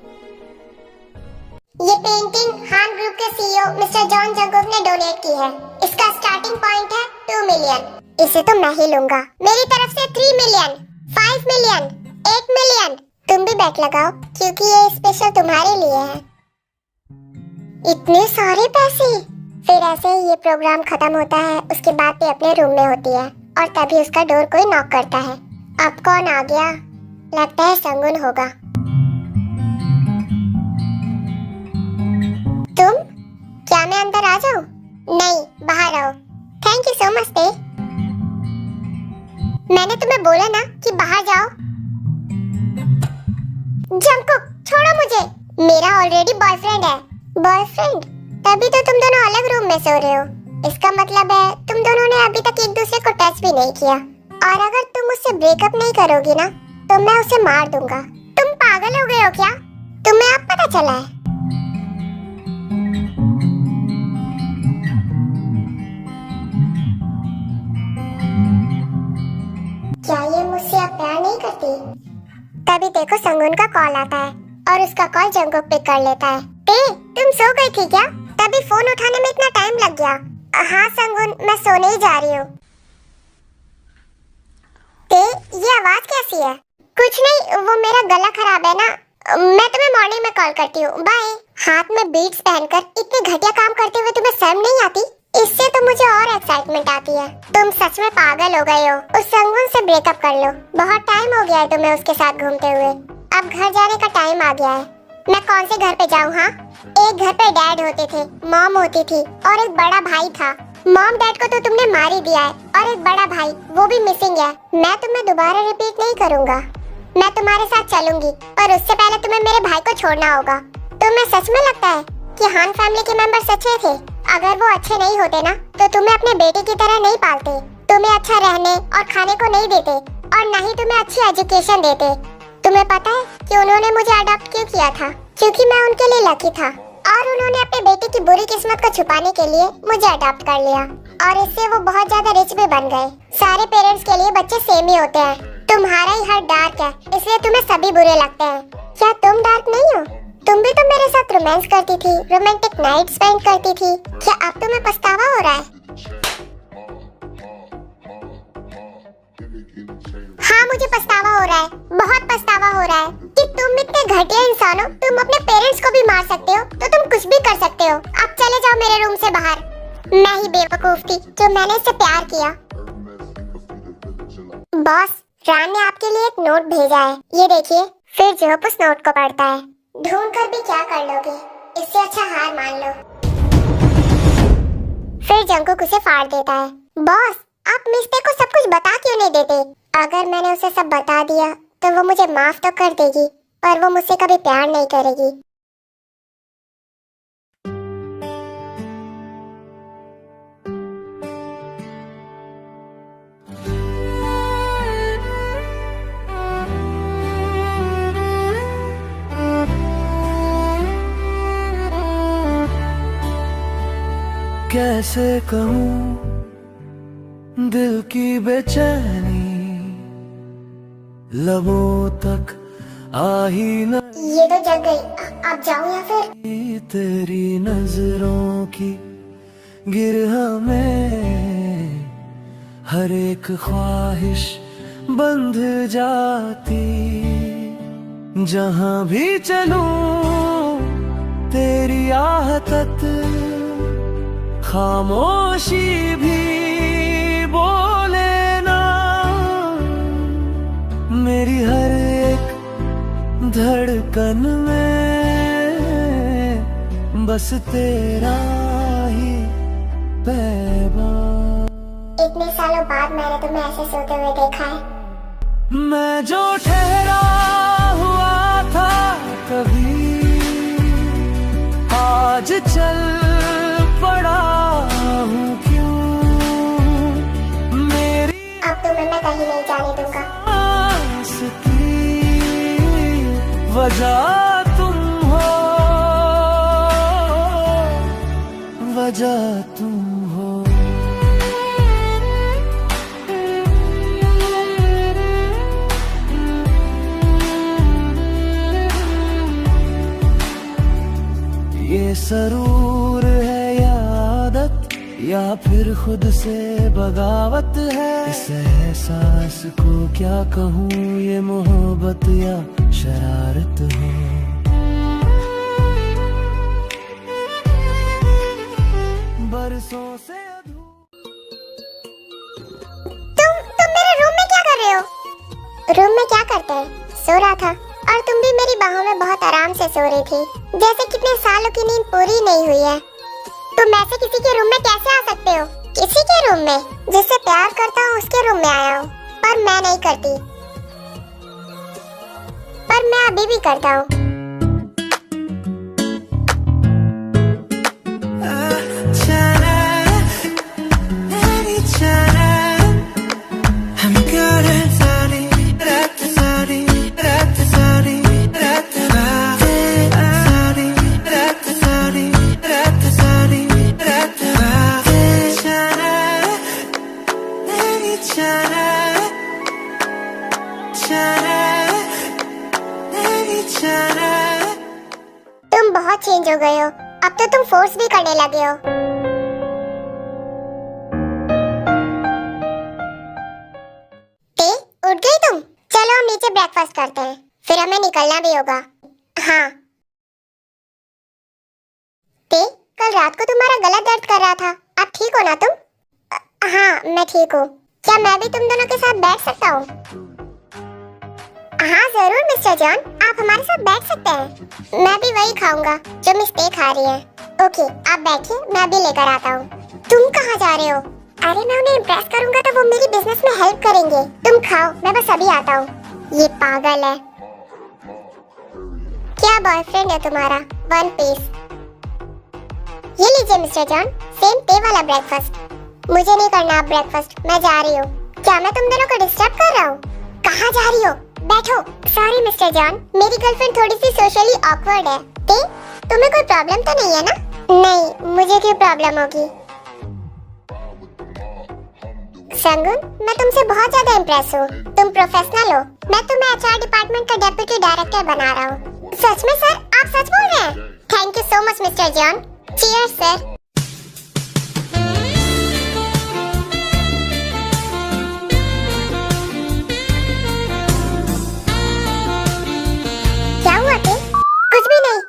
ये पेंटिंग हान ग्रुप के सीईओ मिस्टर जॉन जंगकुक ने डोनेट की है। इसका स्टार्टिंग पॉइंट है 2 मिलियन। इसे तो मैं ही लूंगा। मेरी तरफ से 3 मिलियन, 5 मिलियन, 8 मिलियन। तुम भी बैट लगाओ क्योंकि ये स्पेशल तुम्हारे लिए है। इतने सारे पैसे। फिर ऐसे ही ये प्रोग्राम खत्म होता है। उसके बाद भी अपने रूम में होती है और तभी उसका डोर कोई नॉक करता है। अब कौन आ गया? लगता है संगुन होगा। तुम? क्या मैं अंदर आ जाऊं? नहीं बाहर आओ। थैंक यू सो मच ते। मैंने तुम्हें बोला ना कि बाहर जाओ। जंगकुक छोड़ो मुझे। मेरा ऑलरेडी बॉयफ्रेंड है। बॉयफ्रेंड? तभी तो तुम दोनों अलग रूम में सो रहे हो। इसका मतलब है तुम दोनों ने अभी तक एक दूसरे को टच भी नहीं किया। और अगर तुम मुझसे ब्रेकअप नहीं करोगी ना तो मैं उसे मार दूंगा। तुम पागल हो गए हो क्या? तुम्हें अब पता चला है? क्या ये मुझसे अब प्यार नहीं करती? तभी देखो संगुन का कॉल आता है और उसका कॉल जंगकुक पिक कर लेता है। ते तुम सो गई थी क्या? तभी फोन उठाने में इतना टाइम लग गया। हाँ संगुन मैं सोने ही जा रही हूँ। ते ये आवाज कैसी है? कुछ नहीं वो मेरा गला खराब है ना। मैं तुम्हें मॉर्निंग में कॉल करती हूँ। बाय। हाथ में बीट्स पहनकर इतने घटिया काम करते हुए तुम्हें शर्म नहीं आती? इससे तो मुझे और एक्साइटमेंट आती है। तुम सच में पागल हो गए हो। उस संगुन से ब्रेकअप कर लो। बहुत टाइम हो गया है तुम्हें उसके साथ घूमते हुए। अब घर जाने का टाइम आ गया है। मैं कौन से घर पे जाऊँ? हाँ एक घर पे डैड होते थे, मॉम होती थी और एक बड़ा भाई था। मॉम डैड को तो तुमने मार ही दिया है और एक बड़ा भाई वो भी मिसिंग है। मैं तुम्हें दोबारा रिपीट नहीं करूँगा। मैं तुम्हारे साथ चलूंगी पर उससे पहले तुम्हें मेरे भाई को छोड़ना होगा। तुम्हें सच में लगता है कि हान फैमिली के मेंबर्स अच्छे थे? अगर वो अच्छे नहीं होते ना तो तुम्हें अपने बेटे की तरह नहीं पालते। तुम्हें अच्छा रहने और खाने को नहीं देते और न ही तुम्हें अच्छी एजुकेशन देते। तुम्हें पता है कि उन्होंने मुझे अडॉप्ट क्यों किया था? क्योंकि मैं उनके लिए लकी था और उन्होंने अपने बेटे की बुरी किस्मत को छुपाने के लिए मुझे अडॉप्ट कर लिया और इससे वो बहुत ज्यादा रिच भी बन गए। सारे पेरेंट्स के लिए बच्चे सेम ही होते हैं। तुम्हारा ही हार्ट डार्क है इसलिए तुम्हें सभी बुरे लगते हैं। क्या तुम डार्क नहीं हो? तुम भी तो मेरे साथ रोमांस करती थी, रोमांटिक नाइट स्पेंड करती थी। क्या अब तुम्हें पछतावा हो रहा है? हाँ मुझे पछतावा हो रहा है, बहुत पछतावा हो रहा है कि तुम इतने घटिया इंसान हो। तुम अपने पेरेंट्स को भी मार सकते हो तो तुम कुछ भी कर सकते हो। अब चले जाओ मेरे रूम से बाहर। मैं ही बेवकूफ थी जो मैंने इससे प्यार किया। बॉस रान ने आपके लिए एक नोट भेजा है, ये देखिए। फिर जोहप उस नोट को पढ़ता है। ढूंढ कर भी क्या कर लोगे, इससे अच्छा हार मान लो। फिर जंगकुक उसे फाड़ देता है। बॉस आप मिस्टर को सब कुछ बता क्यों नहीं देते? अगर मैंने उसे सब बता दिया तो वो मुझे माफ तो कर देगी पर वो मुझसे कभी प्यार नहीं करेगी। कैसे कहूँ दिल की बेचैनी लबों तक आ ही न। ये तो जग गई, अब जाऊं या फिर? तेरी नजरों की गिरह में हर एक ख्वाहिश बंध जाती। जहाँ भी चलूं तेरी आहत खामोशी भी बोले ना, मेरी हर एक धड़कन में बस तेरा ही पैगाम। इतने सालों बाद मैंने तुम्हें ऐसे सोते हुए देखा है। मैं जो ठहरा हुआ था कभी, आज चल पड़ा हूँ क्यों। मेरी अब तुम्हें मैं कहीं नहीं जाने दूंगा। आस की वजह तुम हो, वजह तुम हो। ये सरूर है या आदत, या फिर खुद से बगावत है। इस एहसास को क्या कहूँ, ये मोहब्बत या शरारत है। बरसों से तुम मेरे रूम में क्या कर रहे हो? रूम में क्या करते हैं? सो रहा था, और तुम भी मेरी बाहों में बहुत आराम से सो रही थी, जैसे कितने सालों की नींद पूरी नहीं हुई है। तुम ऐसे किसी के रूम में कैसे आ सकते हो? किसी के रूम में? जिससे प्यार करता हूँ उसके रूम में आया हूँ। पर मैं नहीं करती, पर मैं अभी भी करता हूँ। तुम बहुत चेंज हो गए हो, अब तो तुम फोर्स भी करने लगे हो। उठ गई तुम? चलो हम नीचे ब्रेकफास्ट करते हैं, फिर हमें निकलना भी होगा। हाँ कल रात को तुम्हारा गला दर्द कर रहा था, अब ठीक हो ना तुम? हाँ मैं ठीक हूँ। क्या मैं भी तुम दोनों के साथ बैठ सकता हूँ? हाँ जरूर मिस्टर जॉन, आप हमारे साथ बैठ सकते हैं। मैं भी वही खाऊंगा जो मिस पे खा रही है। ओके आप बैठिए, मैं अभी लेकर आता हूँ। तुम कहाँ जा रहे हो? अरे मैं उन्हें इम्प्रेस करूंगा तो वो मेरी बिजनेस में हेल्प करेंगे। तुम खाओ, मैं बस अभी आता हूँ। ये पागल है। क्या बॉयफ्रेंड है तुम्हारा? One piece. ये लीजिए मिस्टर जॉन, सेम पे वाला ब्रेकफास्ट। मुझे नहीं करना आप ब्रेकफास्ट, मैं जा रही हूँ। क्या मैं तुम दोनों को डिस्टर्ब कर रहा हूँ? कहाँ जा रही हो? बैठो। सॉरी मिस्टर जॉन, मेरी गर्लफ्रेंड थोड़ी सी सोशली ऑकवर्ड है। तुम्हें कोई प्रॉब्लम तो नहीं है ना? नहीं, मुझे क्यों प्रॉब्लम होगी? संगुन, मैं तुमसे बहुत ज्यादा इम्प्रेस हूँ। तुम प्रोफेशनल हो। मैं तुम्हें एचआर डिपार्टमेंट का डेप्यूटी डायरेक्टर बना रहा हूँ। सच में सर? आप सच बोल रहे हैं? Thank you so much mister John. Cheers sir. क्या हुआ थे? कुछ भी नहीं।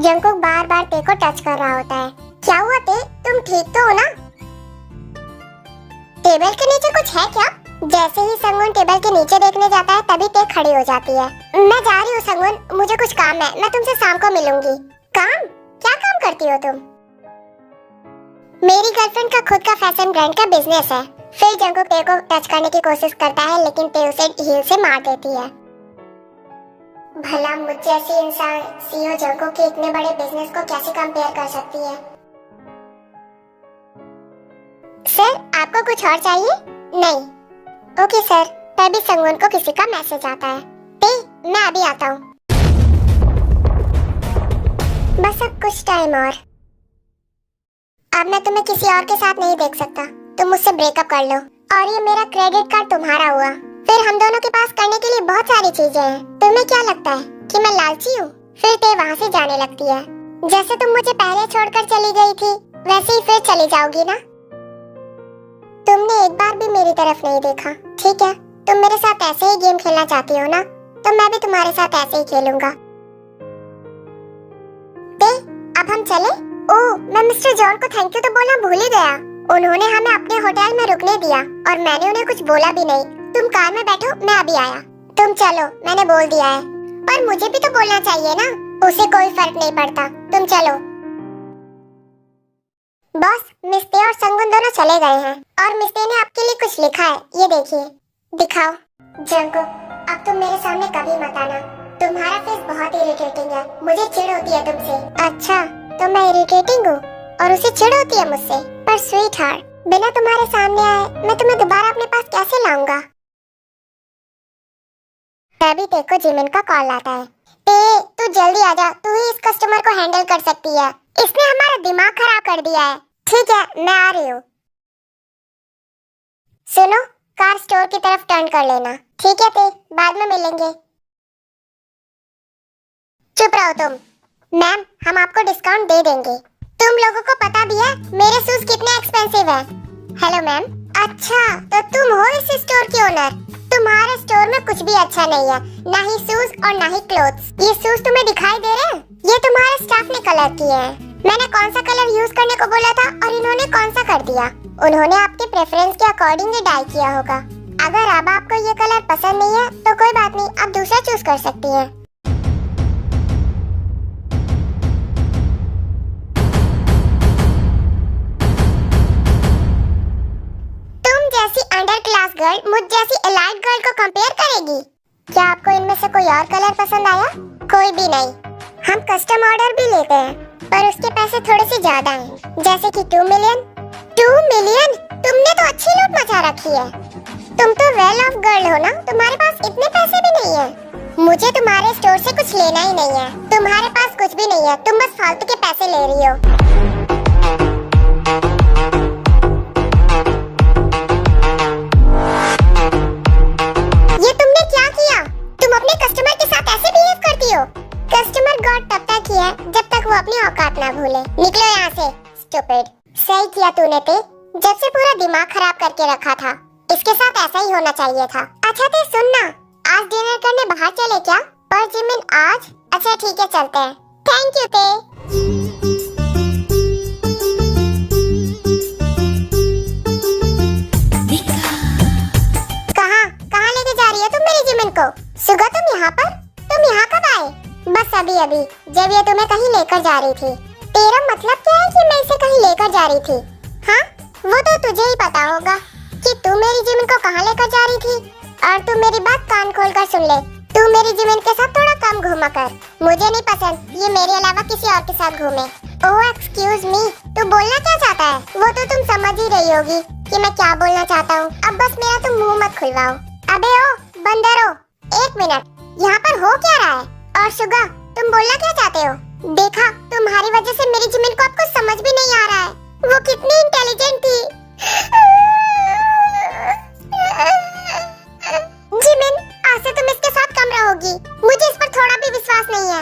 जंकुक बार बार ते को टच कर रहा होता है। क्या हुआ ते? तुम ठीक तो हो ना? टेबल के नीचे कुछ है क्या? जैसे ही संगुन टेबल के नीचे देखने जाता है तभी ते खड़ी हो जाती है। मैं जा रही हूँ संगुन, मुझे कुछ काम है, मैं तुमसे शाम को मिलूंगी। काम? क्या काम करती हो तुम? मेरी गर्लफ्रेंड का खुद का फैशन ब्रांड का बिजनेस है। फिर जंकुक ते को टच करने की कोशिश करता है लेकिन ते उसे हील से मार देती है। भला मुझ जैसी इंसान सीईओ जंकुक के इतने बड़े बिजनेस को कैसे कंपेयर कर सकती है? सर आपको कुछ और चाहिए? नहीं। Okay sir. तभी संगुन को किसी का मैसेज आता है। मैं अभी आता हूँ। बस अब कुछ टाइम और। अब मैं तुम्हें किसी और के साथ नहीं देख सकता। तुम मुझसे ब्रेकअप कर लो और ये मेरा क्रेडिट कार्ड तुम्हारा हुआ। फिर हम दोनों के पास करने के लिए बहुत सारी चीजें हैं। तुम्हें क्या लगता है कि मैं लालची हूँ? फिर ते वहाँ से जाने लगती है। जैसे तुम मुझे पहले छोड़कर चली गई थी वैसे ही फिर चली जाओगी ना? तुमने एक बार भी मेरी तरफ नहीं देखा। ठीक है, तुम मेरे साथ ऐसे ही गेम खेलना चाहती हो ना, तो मैं भी तुम्हारे साथ ऐसे ही खेलूंगा। अब हम अपन चले? ओह, मैं मिस्टर जॉन को थैंक यू तो बोलना भूल ही गया। उन्होंने हमें अपने होटल में रुकने दिया और मैंने उन्हें कुछ बोला भी नहीं। तुम कार में बैठो, मैं अभी आया। तुम चलो, मैंने बोल दिया है। पर मुझे भी तो बोलना चाहिए ना, उसे कोई फर्क नहीं पड़ता। तुम चलो। बॉस, मिस्ते और संगुन दोनों चले गए हैं और मिस्ते ने आपके लिए कुछ लिखा है, ये देखिए। दिखाओ। जंगकुक, अब तुम मेरे सामने कभी मत आना। तुम्हारा फेस बहुत इरिटेटिंग है, मुझे चिढ़ होती है तुमसे। अच्छा, तो मैं इरिटेटिंग हूँ और उसे चिढ़ होती है मुझसे? पर स्वीट हार्ट, बिना तुम्हारे सामने आए मैं तुम्हें दोबारा अपने पास कैसे लाऊंगा? तभी तेको जिमिन का कॉल आता है। तू जल्दी आजा, तू ही इस कस्टमर को हैंडल कर सकती है। इसने हमारा दिमाग खराब कर दिया है। ठीक है, मैं आ रही हूँ। सुनो, कार स्टोर की तरफ टर्न कर लेना। ठीक है ते, बाद में मिलेंगे। चुप रहो तुम। मैम, हम आपको डिस्काउंट दे देंगे। तुम लोगों को पता भी है मेरे शूज कितने एक्सपेंसिव है। Hello ma'am. अच्छा, तो तुम हो इस स्टोर की ओनर? तुम्हारे स्टोर में कुछ भी अच्छा नहीं है, ना ही शूज और ना ही क्लोथ्स। ये शूज तुम्हें दिखाई दे रहे हैं? ये तुम्हारे स्टाफ ने कलर किए हैं। मैंने कौन सा कलर यूज करने को बोला था और इन्होंने कौन सा कर दिया? उन्होंने आपके प्रेफरेंस के अकॉर्डिंग ही डाई किया होगा। अगर अब आपको ये कलर पसंद नहीं है तो कोई बात नहीं, आप दूसरा चूज कर सकती हैं। तुम जैसी अंडर क्लास गर्ल मुझ जैसी एलाइट गर्ल को कंपेयर करेगी? क्या आपको इनमें से कोई और कलर पसंद आया? कोई भी नहीं। हम कस्टम ऑर्डर भी लेते हैं, पर उसके पैसे थोड़े से ज्यादा हैं, जैसे कि 2 मिलियन। 2 मिलियन? तुमने तो अच्छी लूट मचा रखी है। तुम तो वेल ऑफ गर्ल हो ना, तुम्हारे पास इतने पैसे भी नहीं है। मुझे तुम्हारे स्टोर से कुछ लेना ही नहीं है। तुम्हारे पास कुछ भी नहीं है, तुम बस फालतू के पैसे ले रही हो। ये तुमने क्या किया? तुम अपने कस्टमर के साथ ऐसे बिहेव करती हो? कस्टमर गॉड तब तक ही है जब तक वो अपनी औकात ना भूले। निकलो यहाँ से, स्टूपिड। सही किया तूने ते, जब से पूरा दिमाग खराब करके रखा था। इसके साथ ऐसा ही होना चाहिए था। अच्छा ते, सुनना, आज डिनर करने बाहर चले क्या? पर जिमिन आज? अच्छा ठीक है, चलते हैं। थैंक यू ते। कहाँ लेके जा रही हो तुम मेरी जिमिन को? सुगा, तुम यहाँ पर? तुम यहाँ कब आए? बस अभी अभी, जब ये तुम्हें कहीं लेकर जा रही थी। तेरा मतलब क्या है कि मैं इसे कहीं लेकर जा रही थी? हाँ, वो तो तुझे ही पता होगा कि तू मेरी जिमिन को कहाँ लेकर जा रही थी। और तू मेरी बात कान खोलकर सुन ले, तू मेरी जिमिन के साथ थोड़ा कम घूमा कर। मुझे नहीं पसंद ये मेरे अलावा किसी और के साथ घूमे। ओह एक्सक्यूज मी, तू बोलना क्या चाहता है? वो तो तुम समझ ही रही होगी कि मैं क्या बोलना चाहता हूँ। अब बस मेरा तुम मुंह मत खुलवाओ। अबे ओ बंदरो, 1 मिनट, यहाँ पर हो क्या रहा है? और सुगा, तुम बोलना क्या चाहते हो? देखा, तुम्हारी वजह से मेरी जिमिन को अब कुछ समझ भी नहीं आ रहा है। वो कितनी इंटेलिजेंट थी। जिमिन, आज से तुम इसके साथ कम रहोगी। मुझे इस पर थोड़ा भी विश्वास नहीं है।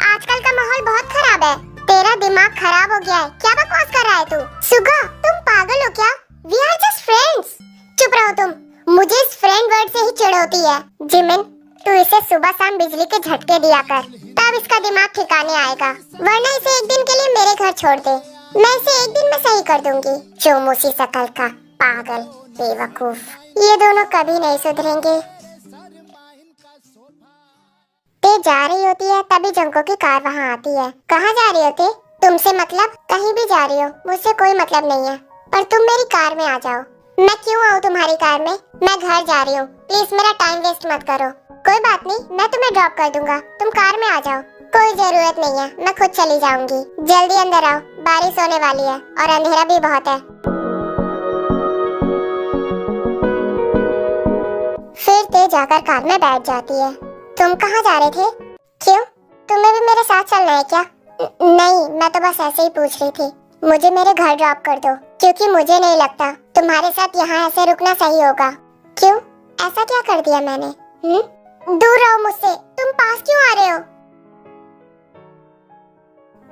आजकल का माहौल बहुत खराब है। तेरा दिमाग खराब हो गया है। क्या बकवास कर रहा है तू? सुगा, तुम पागल हो क्या? We are just friends। चुप रहो तुम। मुझे इस फ्रेंड वर्ड से ही चिढ़ होती है। जिमिन, तू इसे सुबह शाम बिजली के झटके दिया कर, तब इसका दिमाग ठिकाने आएगा। वरना इसे एक दिन के लिए मेरे घर छोड़ दे, मैं इसे एक दिन में सही कर दूंगी। चोमूसी शकल का पागल बेवकूफ, ये दोनों कभी नहीं सुधरेंगे। ते जा रही होती है तभी जंको की कार वहाँ आती है। कहाँ जा रही होती? तुमसे मतलब? कहीं भी जा रही हो, मुझसे कोई मतलब नहीं है, पर तुम मेरी कार में आ जाओ। मैं क्यों आऊँ तुम्हारी कार में? मैं घर जा रही हूँ, प्लीज मेरा टाइम वेस्ट मत करो। कोई बात नहीं, मैं तुम्हें ड्रॉप कर दूंगा, तुम कार में आ जाओ। कोई जरूरत नहीं है, मैं खुद चली जाऊंगी। जल्दी अंदर आओ, बारिश होने वाली है और अंधेरा भी बहुत है। फिर ते जाकर कार में बैठ जाती है। तुम कहाँ जा रहे थे? क्यों, तुम्हें भी मेरे साथ चलना है क्या? नहीं, मैं तो बस ऐसे ही पूछ रही थी। मुझे मेरे घर ड्रॉप कर दो, क्योंकि मुझे नहीं लगता तुम्हारे साथ यहाँ ऐसे रुकना सही होगा। क्यों, ऐसा क्या कर दिया मैंने? दूर रहो मुझसे, तुम पास क्यों आ रहे हो?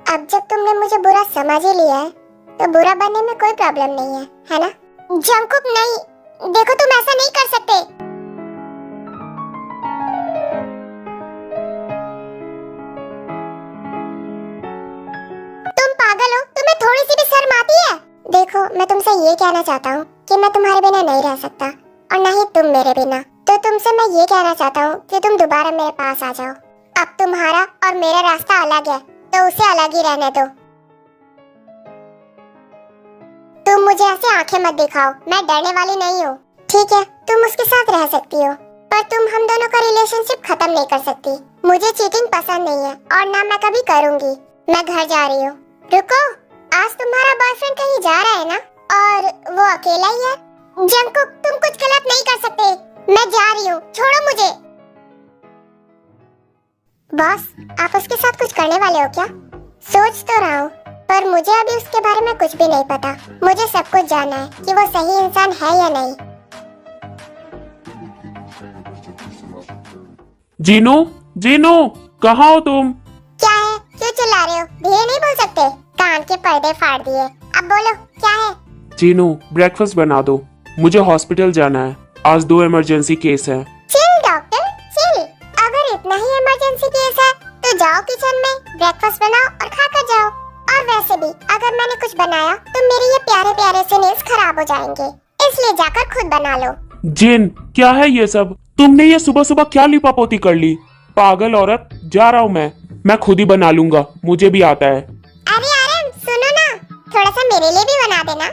अब जब तुमने मुझे बुरा समझ ही लिया है, तो बुरा बनने में कोई प्रॉब्लम नहीं है ना? जंकुक नहीं, देखो तुम ऐसा नहीं कर सकते। तुम देखो, मैं तुमसे ये कहना चाहता हूँ कि मैं तुम्हारे बिना नहीं रह सकता और ना ही तुम मेरे बिना। तो तुमसे मैं ये कहना चाहता हूँ कि तुम दोबारा मेरे पास आ जाओ। अब तुम्हारा और मेरा रास्ता अलग है, तो उसे अलग ही रहने दो। तुम मुझे ऐसे आंखें मत दिखाओ, मैं डरने वाली नहीं हूँ। ठीक है, तुम उसके साथ रह सकती हो, पर तुम हम दोनों का रिलेशनशिप खत्म नहीं कर सकती। मुझे चीटिंग पसंद नहीं है और ना मैं कभी करूँगी। मैं घर जा रही हूँ। रुको, आज तुम्हारा बॉयफ्रेंड कहीं जा रहा है ना? और वो अकेला ही है? जंगकुक, तुम कुछ गलत नहीं कर सकते। मैं जा रही हूँ, छोड़ो मुझे। बॉस, आप उसके साथ कुछ करने वाले हो क्या? सोच तो रहा हूँ, पर मुझे अभी उसके बारे में कुछ भी नहीं पता। मुझे सब कुछ जानना है कि वो सही इंसान है या नहीं। जीनू, जीनू, कहाँ हो तुम? क्या है? क्यों चिल्ला रहे हो? धीरे नहीं बोल सकते? कान के पर्दे फाड़ दिए। अब बोलो, क्या है? जीनू, ब्रेकफास्ट बना दो, मुझे हॉस्पिटल जाना है। आज 2 इमरजेंसी केस है। Chill doctor, chill. अगर इतना ही इमरजेंसी केस है तो जाओ किचन में, ब्रेकफास्ट बनाओ और खाकर जाओ। और वैसे भी अगर मैंने कुछ बनाया तो मेरे ये प्यारे प्यारे से नेल्स खराब हो जाएंगे, इसलिए जाकर खुद बना लो। जिन, क्या है ये सब? तुमने ये सुबह सुबह क्या लिपापोती कर ली? पागल औरत, जा रहा हूँ मैं खुद ही बना लूंगा, मुझे भी आता है। अरे आरम, सुनो ना, थोड़ा सा मेरे लिए भी बना देना।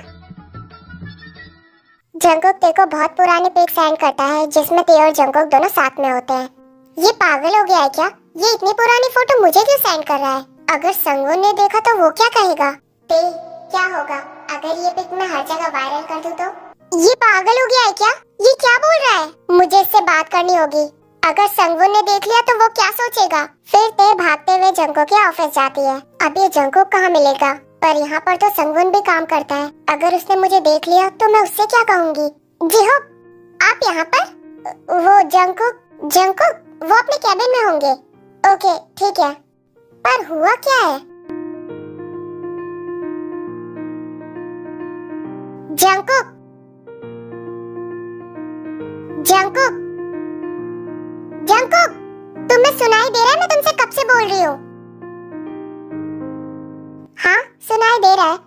जंगकुक तेरे को बहुत पुरानी पिक सेंड करता है जिसमें ते और जंगकुक दोनों साथ में होते हैं। ये पागल हो गया है क्या? ये इतनी पुरानी फोटो मुझे क्यों सेंड कर रहा है? अगर संगुन ने देखा तो वो क्या कहेगा? ते, क्या होगा अगर ये पिक मैं हर जगह वायरल कर दूं तो? ये पागल हो गया है क्या? ये क्या बोल रहा है? मुझे इससे बात करनी होगी। अगर संगुन ने देख लिया तो वो क्या सोचेगा? फिर ते भागते हुए जंगकुक के ऑफिस जाती है। अब ये जंगकुक कहाँ मिलेगा? पर यहाँ पर तो संगुन भी काम करता है। अगर उसने मुझे देख लिया तो मैं उससे क्या कहूँगी? जी हो, आप यहाँ पर? वो जंगकुक वो अपने कैबिन में होंगे। ओके, ठीक है। पर हुआ क्या है? जंगकुक, तुम्हें सुनाई दे रहा है? मैं तुमसे कब से बोल रही हूँ। हाँ, सुनाई दे रहा है,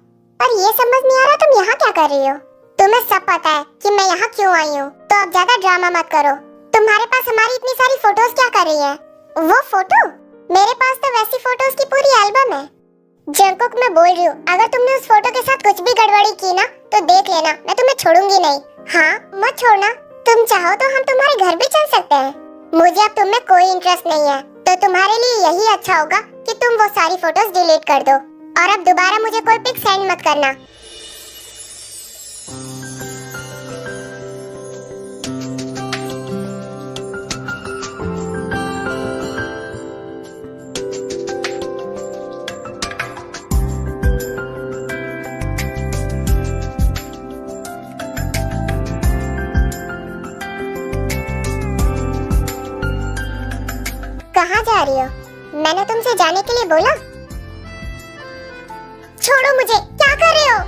पर ये समझ नहीं आ रहा तुम यहाँ क्या कर रही हो। तुम्हें सब पता है कि मैं यहाँ क्यों आई हूँ, तो अब ज्यादा ड्रामा मत करो। तुम्हारे पास हमारी इतनी सारी फोटोज क्या कर रही है? वो फोटो? मेरे पास तो वैसी फोटोज की पूरी एल्बम है। जंगकुक, मैं बोल रही हूँ, अगर तुमने उस फोटो के साथ कुछ भी गड़बड़ी की ना तो देख लेना, मैं तुम्हें छोड़ूंगी नहीं। हाँ, मत छोड़ना। तुम चाहो तो हम तुम्हारे घर भी चल सकते हैं। मुझे अब तुम में कोई इंटरेस्ट नहीं है, तो तुम्हारे लिए यही अच्छा होगा कि तुम वो सारी फोटोज डिलीट कर दो और अब दोबारा मुझे कोई पिक सेंड मत करना। कहाँ जा रही हो? मैंने तुमसे जाने के लिए बोला। छोड़ो मुझे, क्या कर रहे हो?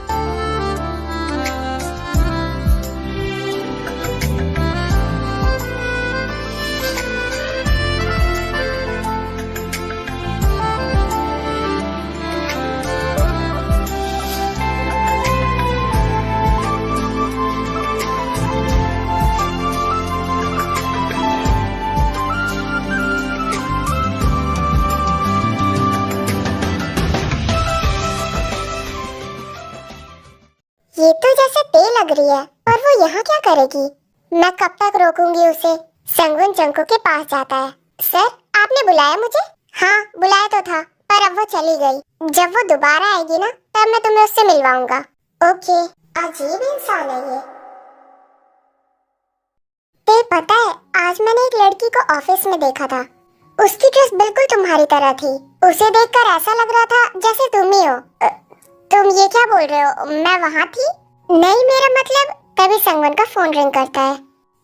ये तो जैसे ते लग रही है, पर वो यहाँ क्या करेगी? मैं कब तक रोकूंगी उसे? संगुन जंगकुक के पास जाता है। सर, आपने बुलाया मुझे? हाँ, बुलाया तो था, पर अब वो चली गई। जब वो दोबारा आएगी ना, तब मैं तुम्हें उससे मिलवाऊंगा। ओके, अजीब इंसान है ये। ते, पता है, आज मैंने एक लड़की को ऑफिस में देखा था। उसकी ड्रेस बिल्कुल तुम्हारी तरह थी। उसे देखकर ऐसा लग रहा था जैसे तुम ही हो। तुम ये क्या बोल रहे हो? मैं वहाँ थी? नहीं, मेरा मतलब। तभी संगुन का फोन रिंग करता है।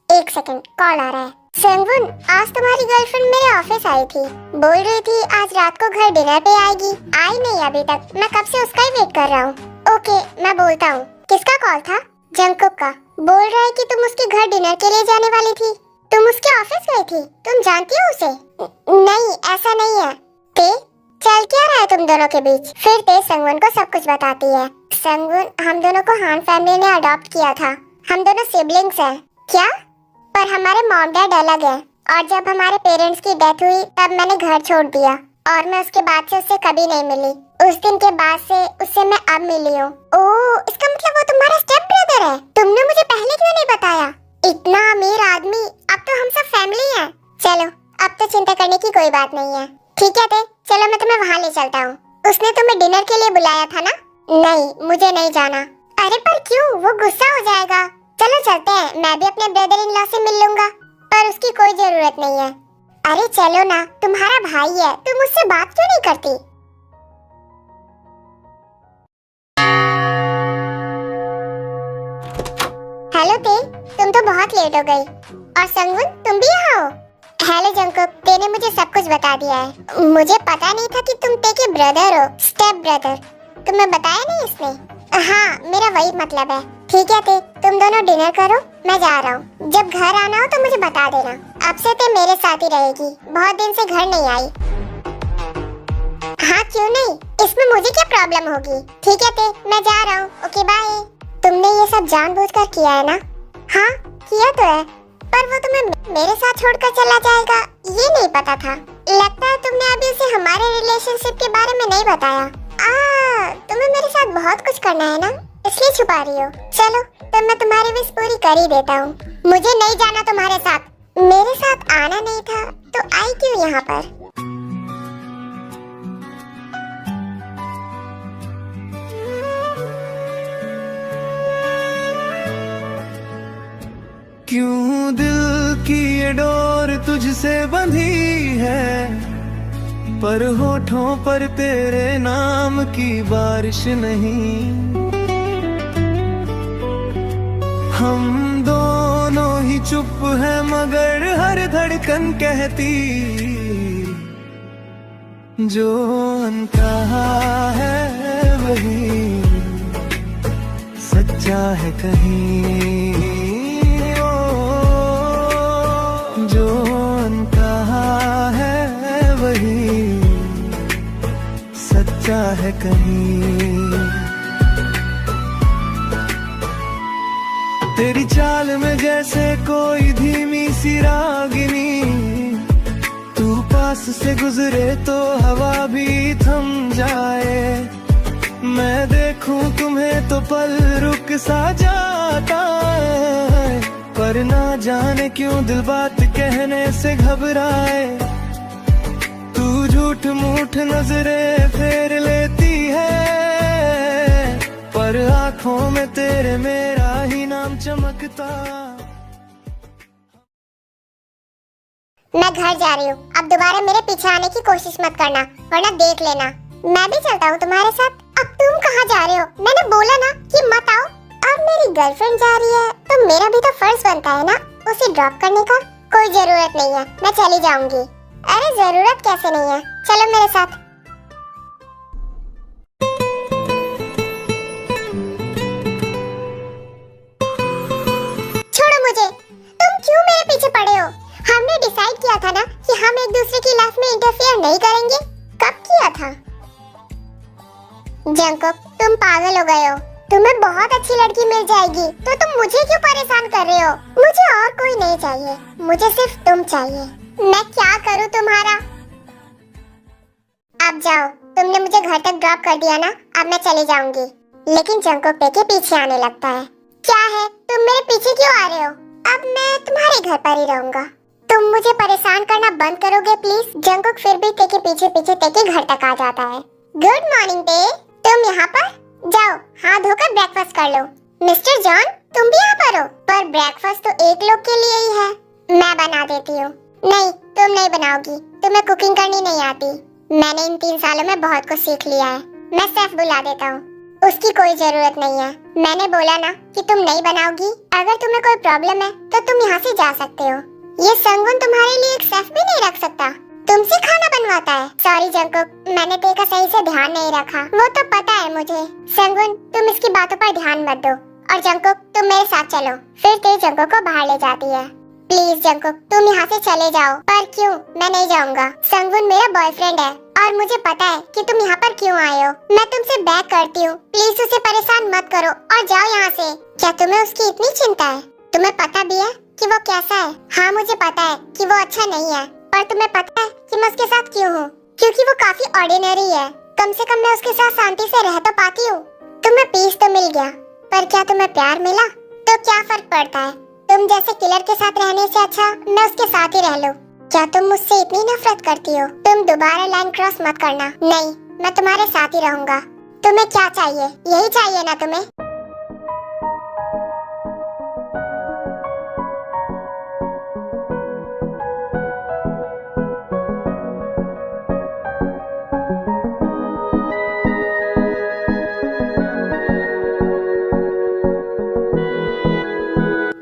एक सेकंड, कॉल आ रहा है। संगुन, आज तुम्हारी गर्लफ्रेंड मेरे ऑफिस आई थी। बोल रही थी आज रात को घर डिनर पे आएगी। आई नहीं अभी तक। मैं कब से उसका ही वेट कर रहा हूँ। ओके, मैं बोलता हूँ। किसका कॉल था? जंगकुक का। बोल रहा है कि तुम उसके घर डिनर के लिए जाने वाली थी। तुम उसके ऑफिस गई थी? तुम जानती हो उसे? नहीं, ऐसा नहीं है। ते, चल क्या रहा है तुम दोनों के बीच? फिर तेज संगवन को सब कुछ बताती है। संगवन, हम दोनों को हान फैमिली ने अडॉप्ट किया था। हम दोनों सिबलिंग्स हैं। क्या? पर हमारे मॉम डैड अलग है और जब हमारे पेरेंट्स की डेथ हुई तब मैंने घर छोड़ दिया और मैं उसके बाद से उससे कभी नहीं मिली। उस दिन के बाद से उससे मैं अब मिली हूँ। ओह, इसका मतलब वो तुम्हारा स्टेप ब्रदर है। तुमने मुझे पहले क्यों नहीं बताया? इतना अमीर आदमी, अब तो हम सब फैमिली हैं। चलो, अब तो चिंता करने की कोई बात नहीं है। ठीक है ते, चलो मैं तुम्हें वहाँ ले चलता हूँ। उसने तुम्हें डिनर के लिए बुलाया था ना? नहीं, मुझे नहीं जाना। अरे पर क्यों? वो गुस्सा हो जाएगा। चलो चलते हैं, मैं भी अपने ब्रदर इन लॉ से मिल लूंगा। पर उसकी कोई जरूरत नहीं है। अरे चलो ना, तुम्हारा भाई है, तुम उससे बात क्यों नहीं करती? हेलो ते, तुम तो बहुत लेट हो गई। और संगवन, तुम भी यहाँ हो? हेलो जंकुक, ते ने मुझे सब कुछ बता दिया है। मुझे पता नहीं था कि तुम ते के ब्रदर हो, स्टेप ब्रदर। तुम्हें बताया नहीं इसने? हाँ, मेरा वही मतलब है। ठीक है ते, तुम दोनों डिनर करो, मैं जा रहा हूँ। जब घर आना हो तो मुझे बता देना। अब से ते मेरे साथ ही रहेगी, बहुत दिन से घर नहीं आई। हाँ क्यों नहीं, इसमें मुझे क्या प्रॉब्लम होगी। ठीक है ते, मैं जा रहा हूँ। Okay bye. तुमने ये सब जानबूझकर किया है ना? हाँ किया तो है, पर वो तुम्हें मेरे साथ छोड़कर चला जाएगा ये नहीं पता था। लगता है तुमने अभी उसे हमारे रिलेशनशिप के बारे में नहीं बताया। तुम्हें मेरे साथ बहुत कुछ करना है ना, इसलिए छुपा रही हो। चलो, तो मैं तुम्हारी विश पूरी कर ही देता हूँ। मुझे नहीं जाना तुम्हारे साथ। मेरे साथ आना नहीं था तो आई क्यों यहाँ पर? क्यों दिल की ये डोर तुझसे बंधी है, पर होठों पर तेरे नाम की बारिश नहीं। हम दोनों ही चुप हैं मगर हर धड़कन कहती, जो अनकहा है वही सच्चा है कहीं। जो अनकहा है वही सच्चा है कहीं। तेरी चाल में जैसे कोई धीमी सी रागिनी, तू पास से गुजरे तो हवा भी थम जाए। मैं देखूं तुम्हें तो पल रुक सा जाता है, पर ना जाने क्यों दिल बात कहने से घबराए। तू झूठ मूठ नजरें फेर लेती है, पर आंखों में तेरे मेरा ही नाम चमकता। मैं घर जा रही हूँ, अब दोबारा मेरे पीछे आने की कोशिश मत करना, वरना देख लेना। मैं भी चलता हूँ तुम्हारे साथ। अब तुम कहाँ जा रहे हो? मैंने बोला ना कि मत आओ। अब मेरी गर्लफ्रेंड जा रही है तो मेरा भी तो फर्ज बनता है ना उसे ड्रॉप करने का। कोई जरूरत नहीं है, मैं चली जाऊंगी। अरे जरूरत कैसे नहीं है, चलो मेरे साथ। छोड़ो मुझे, तुम क्यों मेरे पीछे पड़े हो? हमने डिसाइड किया था ना कि हम एक दूसरे की लाइफ में इंटरफेयर नहीं करेंगे। कब किया था? जंकुक, तुम पागल हो गए हो। तुम्हें बहुत अच्छी लड़की मिल जाएगी तो तुम मुझे क्यों परेशान कर रहे हो? मुझे और कोई नहीं चाहिए, मुझे सिर्फ तुम चाहिए। मैं क्या करूं तुम्हारा? अब जाओ, तुमने मुझे घर तक ड्रॉप कर दिया ना, अब मैं चली जाऊंगी। लेकिन जंकुक पे के पीछे आने लगता है। क्या है, तुम मेरे पीछे क्यों आ रहे हो? अब मैं तुम्हारे घर पर ही रहूंगा। तुम मुझे परेशान करना बंद करोगे प्लीज? जंकुक फिर भी ते के पीछे पीछे ते के घर तक आ जाता है। गुड मॉर्निंग ते, तुम यहाँ पर? जाओ, हाथ धोकर ब्रेकफास्ट कर लो। मिस्टर जॉन, तुम भी यहाँ पर हो? पर ब्रेकफास्ट तो एक लोग के लिए ही है। मैं बना देती हूँ। नहीं, तुम नहीं बनाओगी, तुम्हें कुकिंग करनी नहीं आती। मैंने इन 3 सालों में बहुत कुछ सीख लिया है। मैं शेफ बुला देता हूँ, उसकी कोई जरूरत नहीं है। मैंने बोला ना कि तुम नहीं बनाओगी। अगर तुम्हें कोई प्रॉब्लम है तो तुम यहाँ से जा सकते हो। ये संगवन तुम्हारे लिए एक शेफ भी नहीं रख सकता, तुमसे खाना बनवाता है। सॉरी जंकुक, मैंने तेरा सही से ध्यान नहीं रखा। वो तो पता है मुझे। संगवन, तुम इसकी बातों पर ध्यान मत दो। और जंकुक, तुम मेरे साथ चलो। फिर ते जंकुक को बाहर ले जाती है। प्लीज जंकुक, तुम यहाँ से चले जाओ। पर क्यों? मैं नहीं जाऊँगा। संगुन मेरा बॉयफ्रेंड है और मुझे पता है कि तुम यहाँ पर क्यों आए हो। मैं तुमसे बैक करती हूँ, प्लीज उसे परेशान मत करो और जाओ यहाँ से। क्या तुम्हें उसकी इतनी चिंता है? तुम्हें पता भी है कि वो कैसा है? हाँ मुझे पता है कि वो अच्छा नहीं है, पर तुम्हें पता है कि मैं उसके साथ क्यों हूँ? क्योंकि वो काफी ऑर्डिनरी है। कम से कम मैं उसके साथ शांति से रह तो पाती हूँ। तुम्हें पीस तो मिल गया, पर क्या तुम्हें प्यार मिला? तो क्या फर्क पड़ता है? तुम जैसे किलर के साथ रहने से अच्छा मैं उसके साथ ही रह लूं। क्या तुम मुझसे इतनी नफरत करती हो? तुम दोबारा लाइन क्रॉस मत करना। नहीं, मैं तुम्हारे साथ ही रहूंगा। तुम्हें क्या चाहिए? यही चाहिए ना तुम्हें?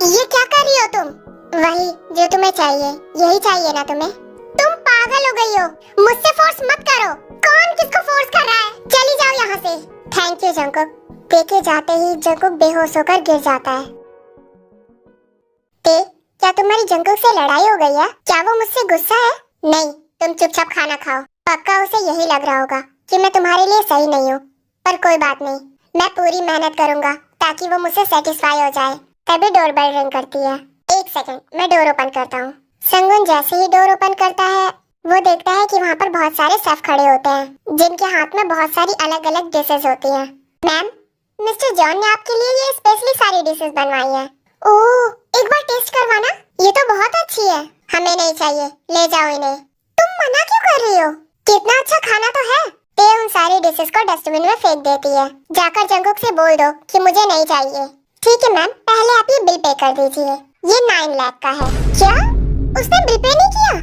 ये क्या कर रही हो तुम? वही जो तुम्हें चाहिए, यही चाहिए ना तुम्हें? तुम पागल हो गई हो। मुझसे फोर्स मत करो। कौन किसको फोर्स कर रहा है? चली जाओ यहाँ से। Thank you Jungkook. देखे जाते ही जंकुक बेहोश होकर गिर जाता है। क्या तुम्हारी जंकुक से लड़ाई हो गई है? क्या वो मुझसे गुस्सा है? नहीं, तुम चुपचाप खाना खाओ। पक्का उसे यही लग रहा होगा कि मैं तुम्हारे लिए सही नहीं हूँ, पर कोई बात नहीं, मैं पूरी मेहनत करूँगा ताकि वो मुझसे सेटिस्फाई हो जाए। तभी डोर बेल रिंग करती है। एक सेकंड, मैं डोर ओपन करता हूँ। संगुन जैसे ही डोर ओपन करता है, वो देखता है कि वहाँ पर बहुत सारे शेफ खड़े होते हैं जिनके हाथ में बहुत सारी अलग अलग डिशेस होती हैं। मैम, मिस्टर जॉन ने आपके लिए ये स्पेशली सारी डिशेस बनवाई हैं। ओह, एक बार टेस्ट करवाना। ये तो बहुत अच्छी है। हमें नहीं चाहिए, ले जाओ इन्हें। तुम मना क्यों कर रही हो? कितना अच्छा खाना तो है। ते उन सारी डिशेस को डस्टबिन में फेंक देती है। जाकर जंकुक से बोल दो कि मुझे नहीं चाहिए। ठीक है मैम, पहले आप ये बिल पे कर दीजिए। ये 9 लाख का है। क्या? उसने बिल पे नहीं किया?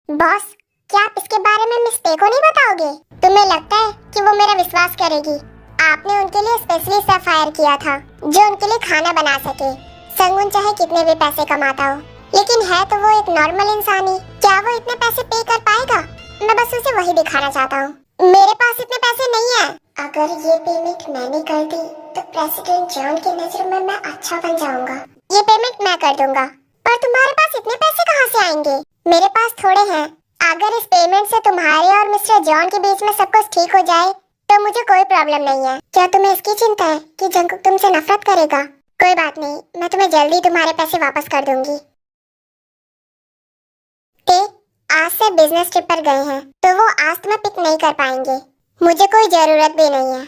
बॉस, क्या आप इसके बारे में मिस्टेक को नहीं बताओगे? तुम्हें लगता है कि वो मेरा विश्वास करेगी? आपने उनके लिए स्पेशली स्टाफ हायर किया था जो उनके लिए खाना बना सके। संगुन चाहे कितने भी पैसे कमाता हो, लेकिन है तो वो एक नॉर्मल इंसान ही। क्या वो इतने पैसे पे कर पाएगा? मैं बस उसे वही दिखाना चाहता हूँ। मेरे पास इतने पैसे नहीं है। अगर ये पेमेंट मैंने कर दी तो प्रेसिडेंट जॉन की नजर में मैं अच्छा बन जाऊंगा। ये पेमेंट मैं कर दूंगा, पर तुम्हारे पास इतने पैसे कहाँ से आएंगे? मेरे पास थोड़े हैं। अगर इस पेमेंट से तुम्हारे और मिस्टर जॉन के बीच में सब कुछ ठीक हो जाए तो मुझे कोई प्रॉब्लम नहीं है। क्या तुम्हें इसकी चिंता है कि जंकुक तुमसे नफरत करेगा? कोई बात नहीं, मैं तुम्हें जल्दी तुम्हारे पैसे वापस कर दूंगी। आज से बिजनेस ट्रिप पर गए हैं तो वो आज तुम्हें पिक नहीं कर पाएंगे। मुझे कोई जरूरत भी नहीं है।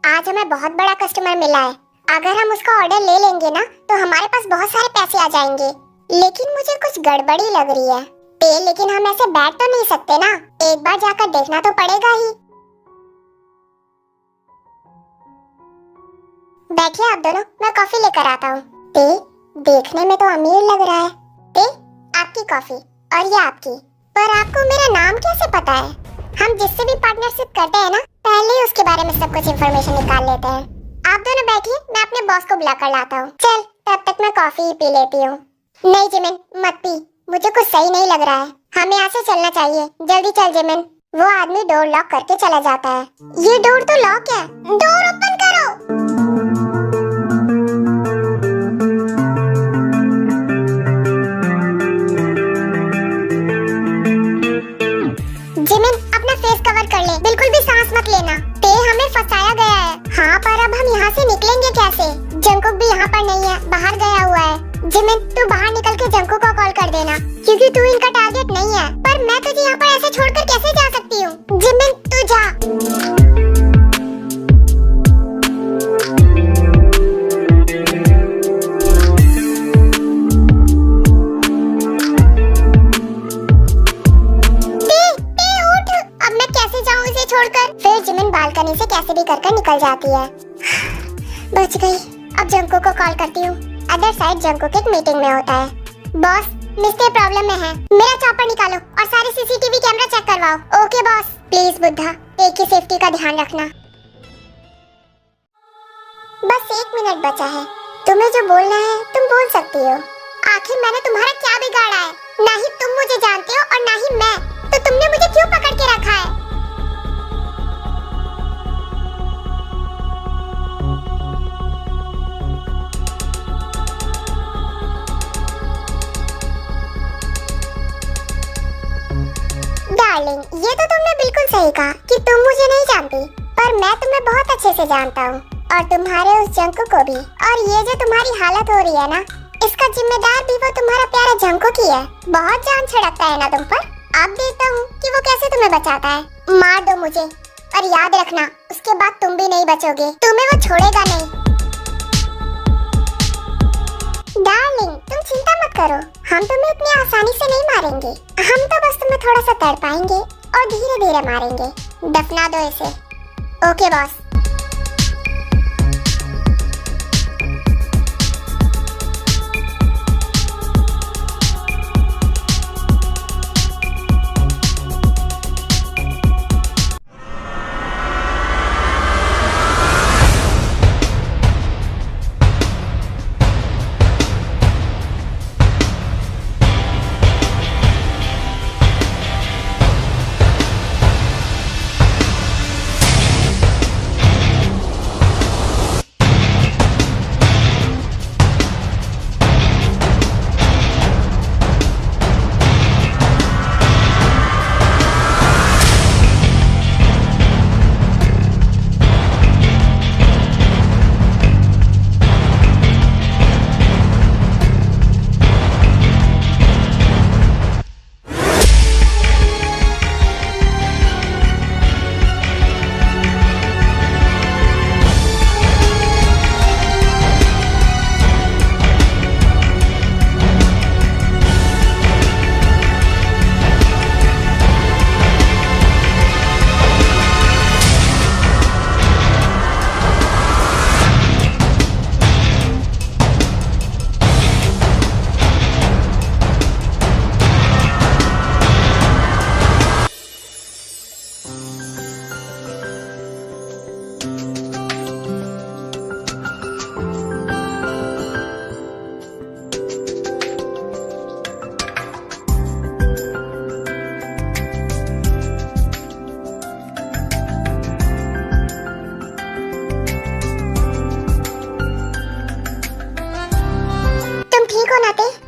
आज हमें बहुत बड़ा कस्टमर मिला है। अगर हम उसका ऑर्डर ले लेंगे ना तो हमारे पास बहुत सारे पैसे आ जाएंगे। लेकिन मुझे कुछ गड़बड़ी लग रही है। लेकिन हम ऐसे बैठ तो नहीं सकते ना, एक बार जाकर देखना तो पड़ेगा ही। बैठिए आप दोनों, मैं कॉफी लेकर आता हूँ। देखने में तो अमीर लग रहा है। आपकी कॉफी और ये आपकी। पर आपको मेरा नाम कैसे पता है? हम जिससे भी पार्टनरशिप करते हैं ना, पहले ही उसके बारे में सब कुछ इन्फॉर्मेशन निकाल लेते हैं। आप दोनों बैठिए, मैं अपने बॉस को बुला कर लाता हूँ। चल, तब तक मैं कॉफी ही पी लेती हूँ। नहीं जिमिन, मत पी, मुझे कुछ सही नहीं लग रहा है। हमें यहाँ से चलना चाहिए। जल्दी चल जिमिन। वो आदमी डोर लॉक करके चला जाता है। ये डोर तो लॉक है। डोर ओपन करो। जिमिन, अपना फेस कवर कर ले, बिल्कुल भी सांस मत लेना। हमें फंसाया गया है। हाँ, पर अब हम यहाँ से निकलेंगे कैसे? जंकुक भी यहाँ पर नहीं है, बाहर गया हुआ है। जिमिन, तू बाहर निकल के जंकुक को कॉल कर देना, क्योंकि तू इनका टारगेट नहीं है। पर मैं तुझे यहाँ पर ऐसे छोड़कर कैसे जा सकती हूँ? जिमिन, तू जा। बालकनी से कैसे भी कर निकल जाती है। बच गई। अब जंकुक को कॉल करती हूँ। अदर साइड जंकुक एक मीटिंग में होता है। बॉस, मिस्टर प्रॉब्लम में है। मेरा चॉपर निकालो और सारे सीसीटीवी कैमरा चेक करवाओ। Okay boss. प्लीज बुद्धा, एक की सेफ्टी का ध्यान रखना। बस 1 मिनट बचा है। तुम्हें जो बोलना है तुम बोल सकती हो। आखिर मैंने तुम्हारा क्या बिगाड़ा है? ना ही तुम मुझे जानते हो और ना ही मैं, तो तुमने मुझे क्यों पकड़ के रखा है? सही कहा कि तुम मुझे नहीं जानती, पर मैं तुम्हें बहुत अच्छे से जानता हूँ और तुम्हारे उस जंकुक को भी। और ये जो तुम्हारी हालत हो रही है ना, इसका जिम्मेदार भी वो तुम्हारा प्यारा जंकुक ही है। बहुत जान छिड़कता है ना तुम पर। अब देखता हूँ कि वो कैसे तुम्हें बचाता है। मार दो मुझे, और याद रखना उसके बाद तुम भी नहीं बचोगे, तुम्हें वो छोड़ेगा नहीं। डार्लिंग, तुम चिंता मत करो, हम तुम्हें इतनी आसानी से नहीं मारेंगे। हम तो बस तुम्हें थोड़ा सा तड़पाएंगे और धीरे धीरे मारेंगे। दफना दो इसे। Okay boss.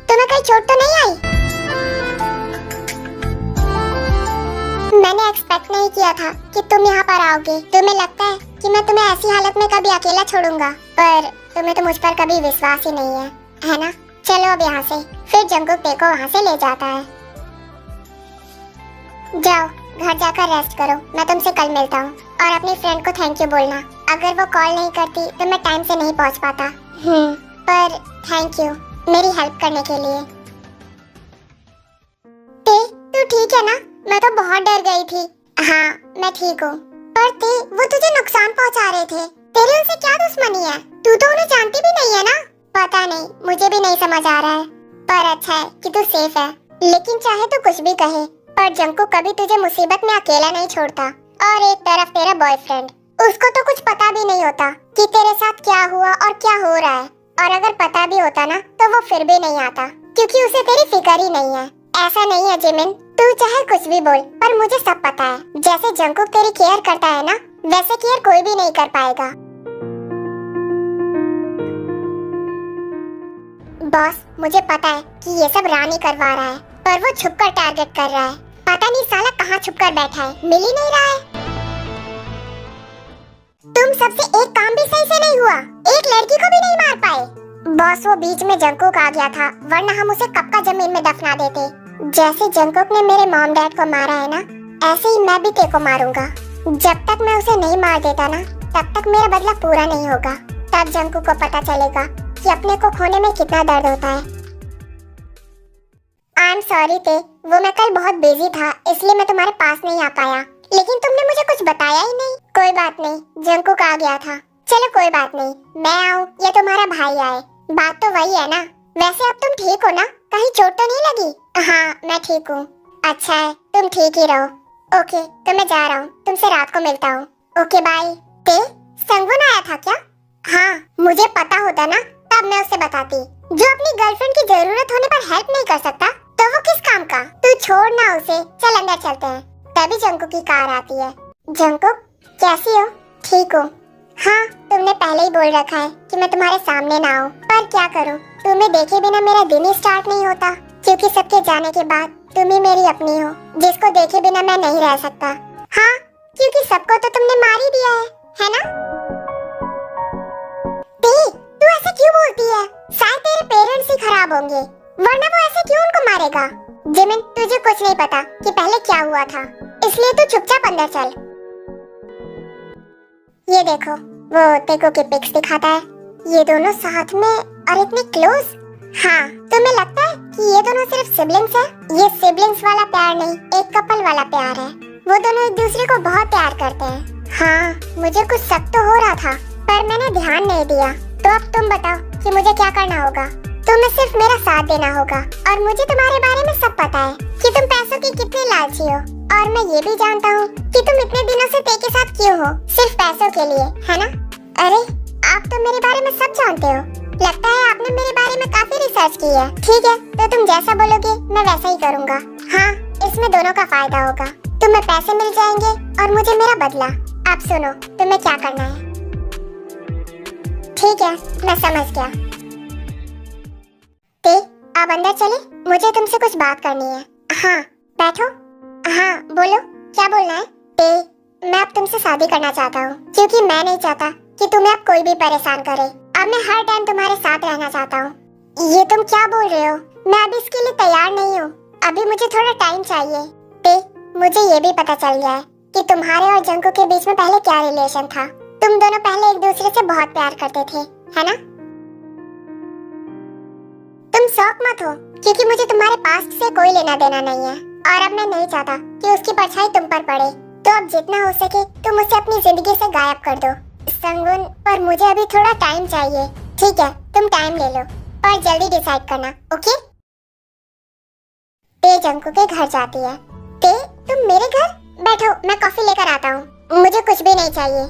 तुम्हें कहीं चोट तो नहीं आई? मैंने एक्सपेक्ट नहीं किया था कि तुम यहाँ पर आओगे। तुम्हें लगता है कि मैं तुम्हें ऐसी हालत में कभी अकेला छोड़ूंगा, पर तुम्हें तो मुझ पर कभी विश्वास ही नहीं है ना? चलो अब यहाँ से। फिर जंकुक देखो वहाँ से ले जाता है। जाओ घर जाकर रेस्ट करो, मैं तुमसे कल मिलता हूँ। और अपनी फ्रेंड को थैंक यू बोलना, अगर वो कॉल नहीं करती तो मैं टाइम से नहीं पहुँच पाता। पर थैंक यू मेरी हेल्प करने के लिए। तू ठीक है ना? मैं तो बहुत डर गई थी। हाँ मैं ठीक हूँ, पर वो तुझे नुकसान पहुँचा रहे थे, तेरी उनसे क्या दुश्मनी है? तू तो उन्हें जानती भी नहीं है ना? पता नहीं, मुझे भी नहीं समझ आ रहा है, पर अच्छा है कि तू सेफ है। लेकिन चाहे तो कुछ भी कहे, पर जंकुक कभी तुझे मुसीबत में अकेला नहीं छोड़ता। और एक तरफ तेरा बॉयफ्रेंड, उसको तो कुछ पता भी नहीं होता कि तेरे साथ क्या हुआ और क्या हो रहा है। और अगर पता भी होता ना तो वो फिर भी नहीं आता, क्योंकि उसे तेरी फिक्र ही नहीं है। ऐसा नहीं है जिमिन, तू चाहे कुछ भी बोल, पर मुझे सब पता है। जैसे जंकुक तेरी केयर करता है ना, वैसे केयर कोई भी नहीं कर पाएगा। बॉस, मुझे पता है कि ये सब रानी करवा रहा है, पर वो छुपकर टारगेट कर रहा है। पता नहीं साला कहाँ छुपकर बैठा है, मिल ही नहीं रहा है। तुम सबसे एक काम भी सही से नहीं हुआ, एक लड़की को भी नहीं मार पाए। बॉस, वो बीच में जंकुक आ गया था, वरना हम उसे कब का जमीन में दफना देते। जैसे जंकुक ने मेरे मॉम डैड को मारा है ना, ऐसे ही मैं भी तेको मारूंगा। जब तक मैं उसे नहीं मार देता ना, तब तक मेरा बदला पूरा नहीं होगा। तब जंकुक को पता चलेगा कि अपने को खोने में कितना दर्द होता है। आई एम सॉरी ते, वो मैं कल बहुत बिजी था, इसलिए मैं तुम्हारे पास नहीं आ पाया। लेकिन तुमने मुझे कुछ बताया ही नहीं। कोई बात नहीं, जंकुक आ गया था। चलो कोई बात नहीं, मैं आऊँ या तुम्हारा भाई आए, बात तो वही है ना। वैसे अब तुम ठीक हो ना? कहीं चोट तो नहीं लगी? हाँ मैं ठीक हूँ। अच्छा है, तुम ठीक ही रहो। ओके, तो मैं जा रहा हूँ, तुमसे रात को मिलता हूँ। Okay bye. ते, संगुन आया था क्या? हाँ, मुझे पता होता ना तब मैं उसे बताती। जो अपनी गर्लफ्रेंड की जरूरत होने पर हेल्प नहीं कर सकता तो वो किस काम का? तू छोड़ ना उसे, चल अंदर चलते हैं। तभी जंकुक की कार आती है। जंकुक, कैसी हो? ठीक हूँ। हाँ, तुमने पहले ही बोल रखा है कि मैं तुम्हारे सामने ना आऊँ, पर क्या करूँ, तुम्हें देखे बिना मेरा दिन ही स्टार्ट नहीं होता। क्योंकि सबके जाने के बाद तुम ही मेरी अपनी हो, जिसको देखे बिना मैं नहीं रह सकता। हाँ क्योंकि सबको तो तुमने मार ही दिया है ना? ते, तू ऐसे क्यों बोलती है? शायद तेरे पेरेंट्स ही खराब होंगे, वरना वो ऐसे क्यों उनको मारेगा? जिमिन, तुझे कुछ नहीं पता कि पहले क्या हुआ था, इसलिए तू चुपचाप अंदर चल। ये देखो, वो तेको के पिक्स दिखाता है, ये दोनों साथ में और इतने क्लोज। हाँ, तुम्हें लगता है कि ये दोनों सिर्फ सिबलिंग्स हैं? ये सिबलिंग्स वाला प्यार नहीं, एक कपल वाला प्यार है। वो दोनों एक दूसरे को बहुत प्यार करते हैं। हाँ, मुझे कुछ शक तो हो रहा था, पर मैंने ध्यान नहीं दिया। तो अब तुम बताओ कि मुझे क्या करना होगा? तुम्हें सिर्फ मेरा साथ देना होगा, और मुझे तुम्हारे बारे में सब पता है कि तुम पैसों की कितनी लालची हो, और मैं ये भी जानता हूँ कि तुम इतने दिनों से ते के साथ क्यों हो, सिर्फ पैसों के लिए, है ना? अरे, आप तो मेरे बारे में सब जानते हो। लगता है आपने मेरे बारे में काफी रिसर्च की है। ठीक है, तो तुम जैसा बोलोगे मैं वैसा ही करूँगा। हाँ, इसमें दोनों का फायदा होगा। तुम्हें पैसे मिल जाएंगे और मुझे मेरा बदला। अब सुनो, तुम्हें क्या करना है? ठीक है, मैं समझ गया। ते, अब अंदर चले, मुझे तुमसे कुछ बात करनी है। हाँ, बैठो। हाँ, बोलो, क्या बोलना है? ते, मैं अब तुमसे शादी करना चाहता हूँ, क्योंकि मैं नहीं चाहता कि तुम्हें अब कोई भी परेशान करे। अब मैं हर टाइम तुम्हारे साथ रहना चाहता हूँ। ये तुम क्या बोल रहे हो? मैं अभी इसके लिए तैयार नहीं हूँ, अभी मुझे थोड़ा टाइम चाहिए। ते, मुझे ये भी पता चल गया है कि तुम्हारे और जंको के बीच में पहले क्या रिलेशन था। तुम दोनों पहले एक दूसरे से बहुत प्यार करते थे, है ना? तुम शौक मत हो, क्योंकि मुझे तुम्हारे पास्ट से कोई लेना देना नहीं है, और अब मैं नहीं चाहता कि उसकी परछाई तुम पर पड़े। तो अब जितना हो सके तुम उसे अपनी जिंदगी से गायब कर दो। संगुन, पर मुझे अभी थोड़ा टाइम चाहिए। ठीक है, तुम टाइम ले लो और जल्दी डिसाइड करना, ओके? ते जंको के घर जाती है। ते, तुम मेरे घर? बैठो, मैं कॉफी लेकर आता हूँ। मुझे कुछ भी नहीं चाहिए।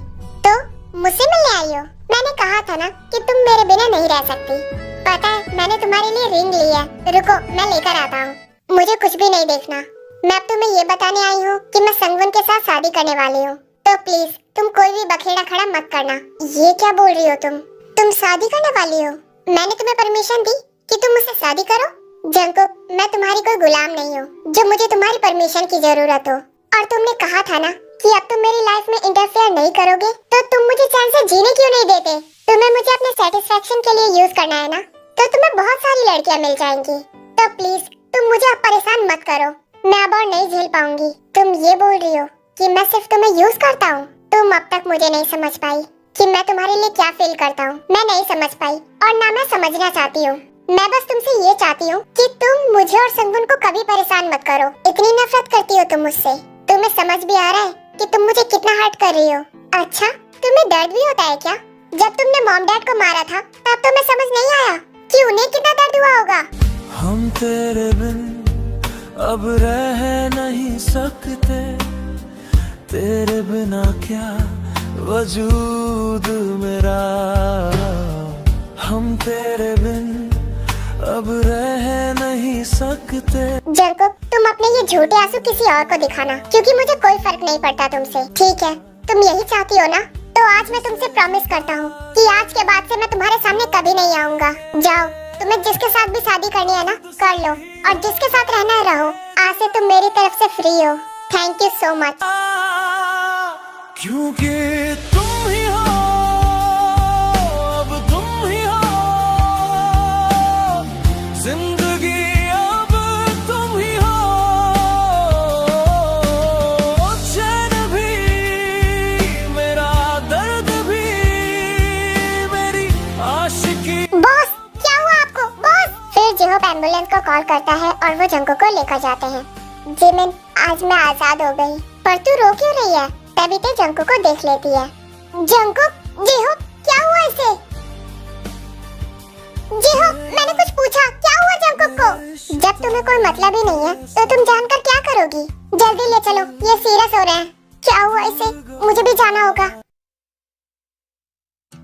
तो मुझसे मिलने आई हो? मैंने कहा था ना कि तुम मेरे बिना नहीं रह सकती। पता है, मैंने तुम्हारे लिए रिंग ली है। रुको, मैं लेकर आता हूँ। मुझे कुछ भी नहीं देखना। मैं अब तुम्हें ये बताने आई हूँ कि मैं संगवन के साथ शादी करने वाली हूँ। तो प्लीज तुम कोई भी बखेड़ा खड़ा मत करना। ये क्या बोल रही हो तुम शादी करने वाली हो? मैंने तुम्हें परमिशन दी कि तुम मुझसे शादी करो? जंको, मैं तुम्हारी कोई गुलाम नहीं हूँ जो मुझे तुम्हारी परमिशन की जरूरत हो। और तुमने कहा था ना कि अब तुम मेरी लाइफ में इंटरफेयर नहीं करोगे, तो तुम मुझे चैन से जीने क्यों नहीं देते? तुम्हें मुझे अपने सेटिस्फेक्शन के लिए यूज करना है ना, तो तुम्हें बहुत सारी लड़कियाँ मिल जाएंगी। तो प्लीज तुम मुझे अब परेशान मत करो, मैं अब और नहीं झेल पाऊंगी। तुम ये बोल रही हो कि मैं सिर्फ तुम्हें यूज करता हूँ? तुम अब तक मुझे नहीं समझ पाई कि मैं तुम्हारे लिए क्या फील करता हूँ। मैं नहीं समझ पाई, और ना मैं समझना चाहती हूँ। मैं बस तुमसे ये चाहती हूँ कि तुम मुझे और संगुन को कभी परेशान मत करो। इतनी नफरत करती हो तुम मुझसे। तुम्हें समझ भी आ रहा है कि तुम मुझे कितना हर्ट कर रही हो? अच्छा, तुम्हें दर्द भी होता है क्या? जब तुमने मॉम डैड को मारा था तब तुम्हें समझ नहीं आया कि उन्हें कितना दर्द हुआ होगा? हम तेरे बिन अब रह नहीं सकते, तेरे बिना क्या वजूद मेरा। हम तेरे बिन अब रह नहीं सकते। जंको, तुम अपने ये झूठे आंसू किसी और को दिखाना, क्योंकि मुझे कोई फर्क नहीं पड़ता तुमसे। ठीक है, तुम यही चाहती हो ना? तो आज मैं तुमसे प्रॉमिस करता हूँ कि आज के बाद से मैं तुम्हारे सामने कभी नहीं आऊँगा। जाओ, तुम्हें जिसके साथ भी शादी करनी है ना कर लो, और जिसके साथ रहना है रहो। आज से तुम मेरी तरफ से फ्री हो। Thank you so much. क्योंकि तुम ही हो, अब तुम ही हो, जिंदगी अब तुम ही हो, चैन भी मेरा, दर्द भी मेरी आशिकी। बॉस, क्या हुआ आपको? बॉस! फिर जिहोप एम्बुलेंस को कॉल करता है और वो जंको को लेकर जाते हैं। जिमिन, आज मैं आजाद हो गई। पर तू रो क्यों रही है? तभी ते जंको को देख लेती है। जंको, जिहोप, क्या हुआ इसे? जिहोप, मैंने कुछ पूछा, क्या हुआ जंको को? जब तुम्हें कोई मतलब ही नहीं है तो तुम जानकर क्या करोगी? जल्दी ले चलो, ये सीरियस हो रहे हैं। क्या हुआ इसे? मुझे भी जाना होगा।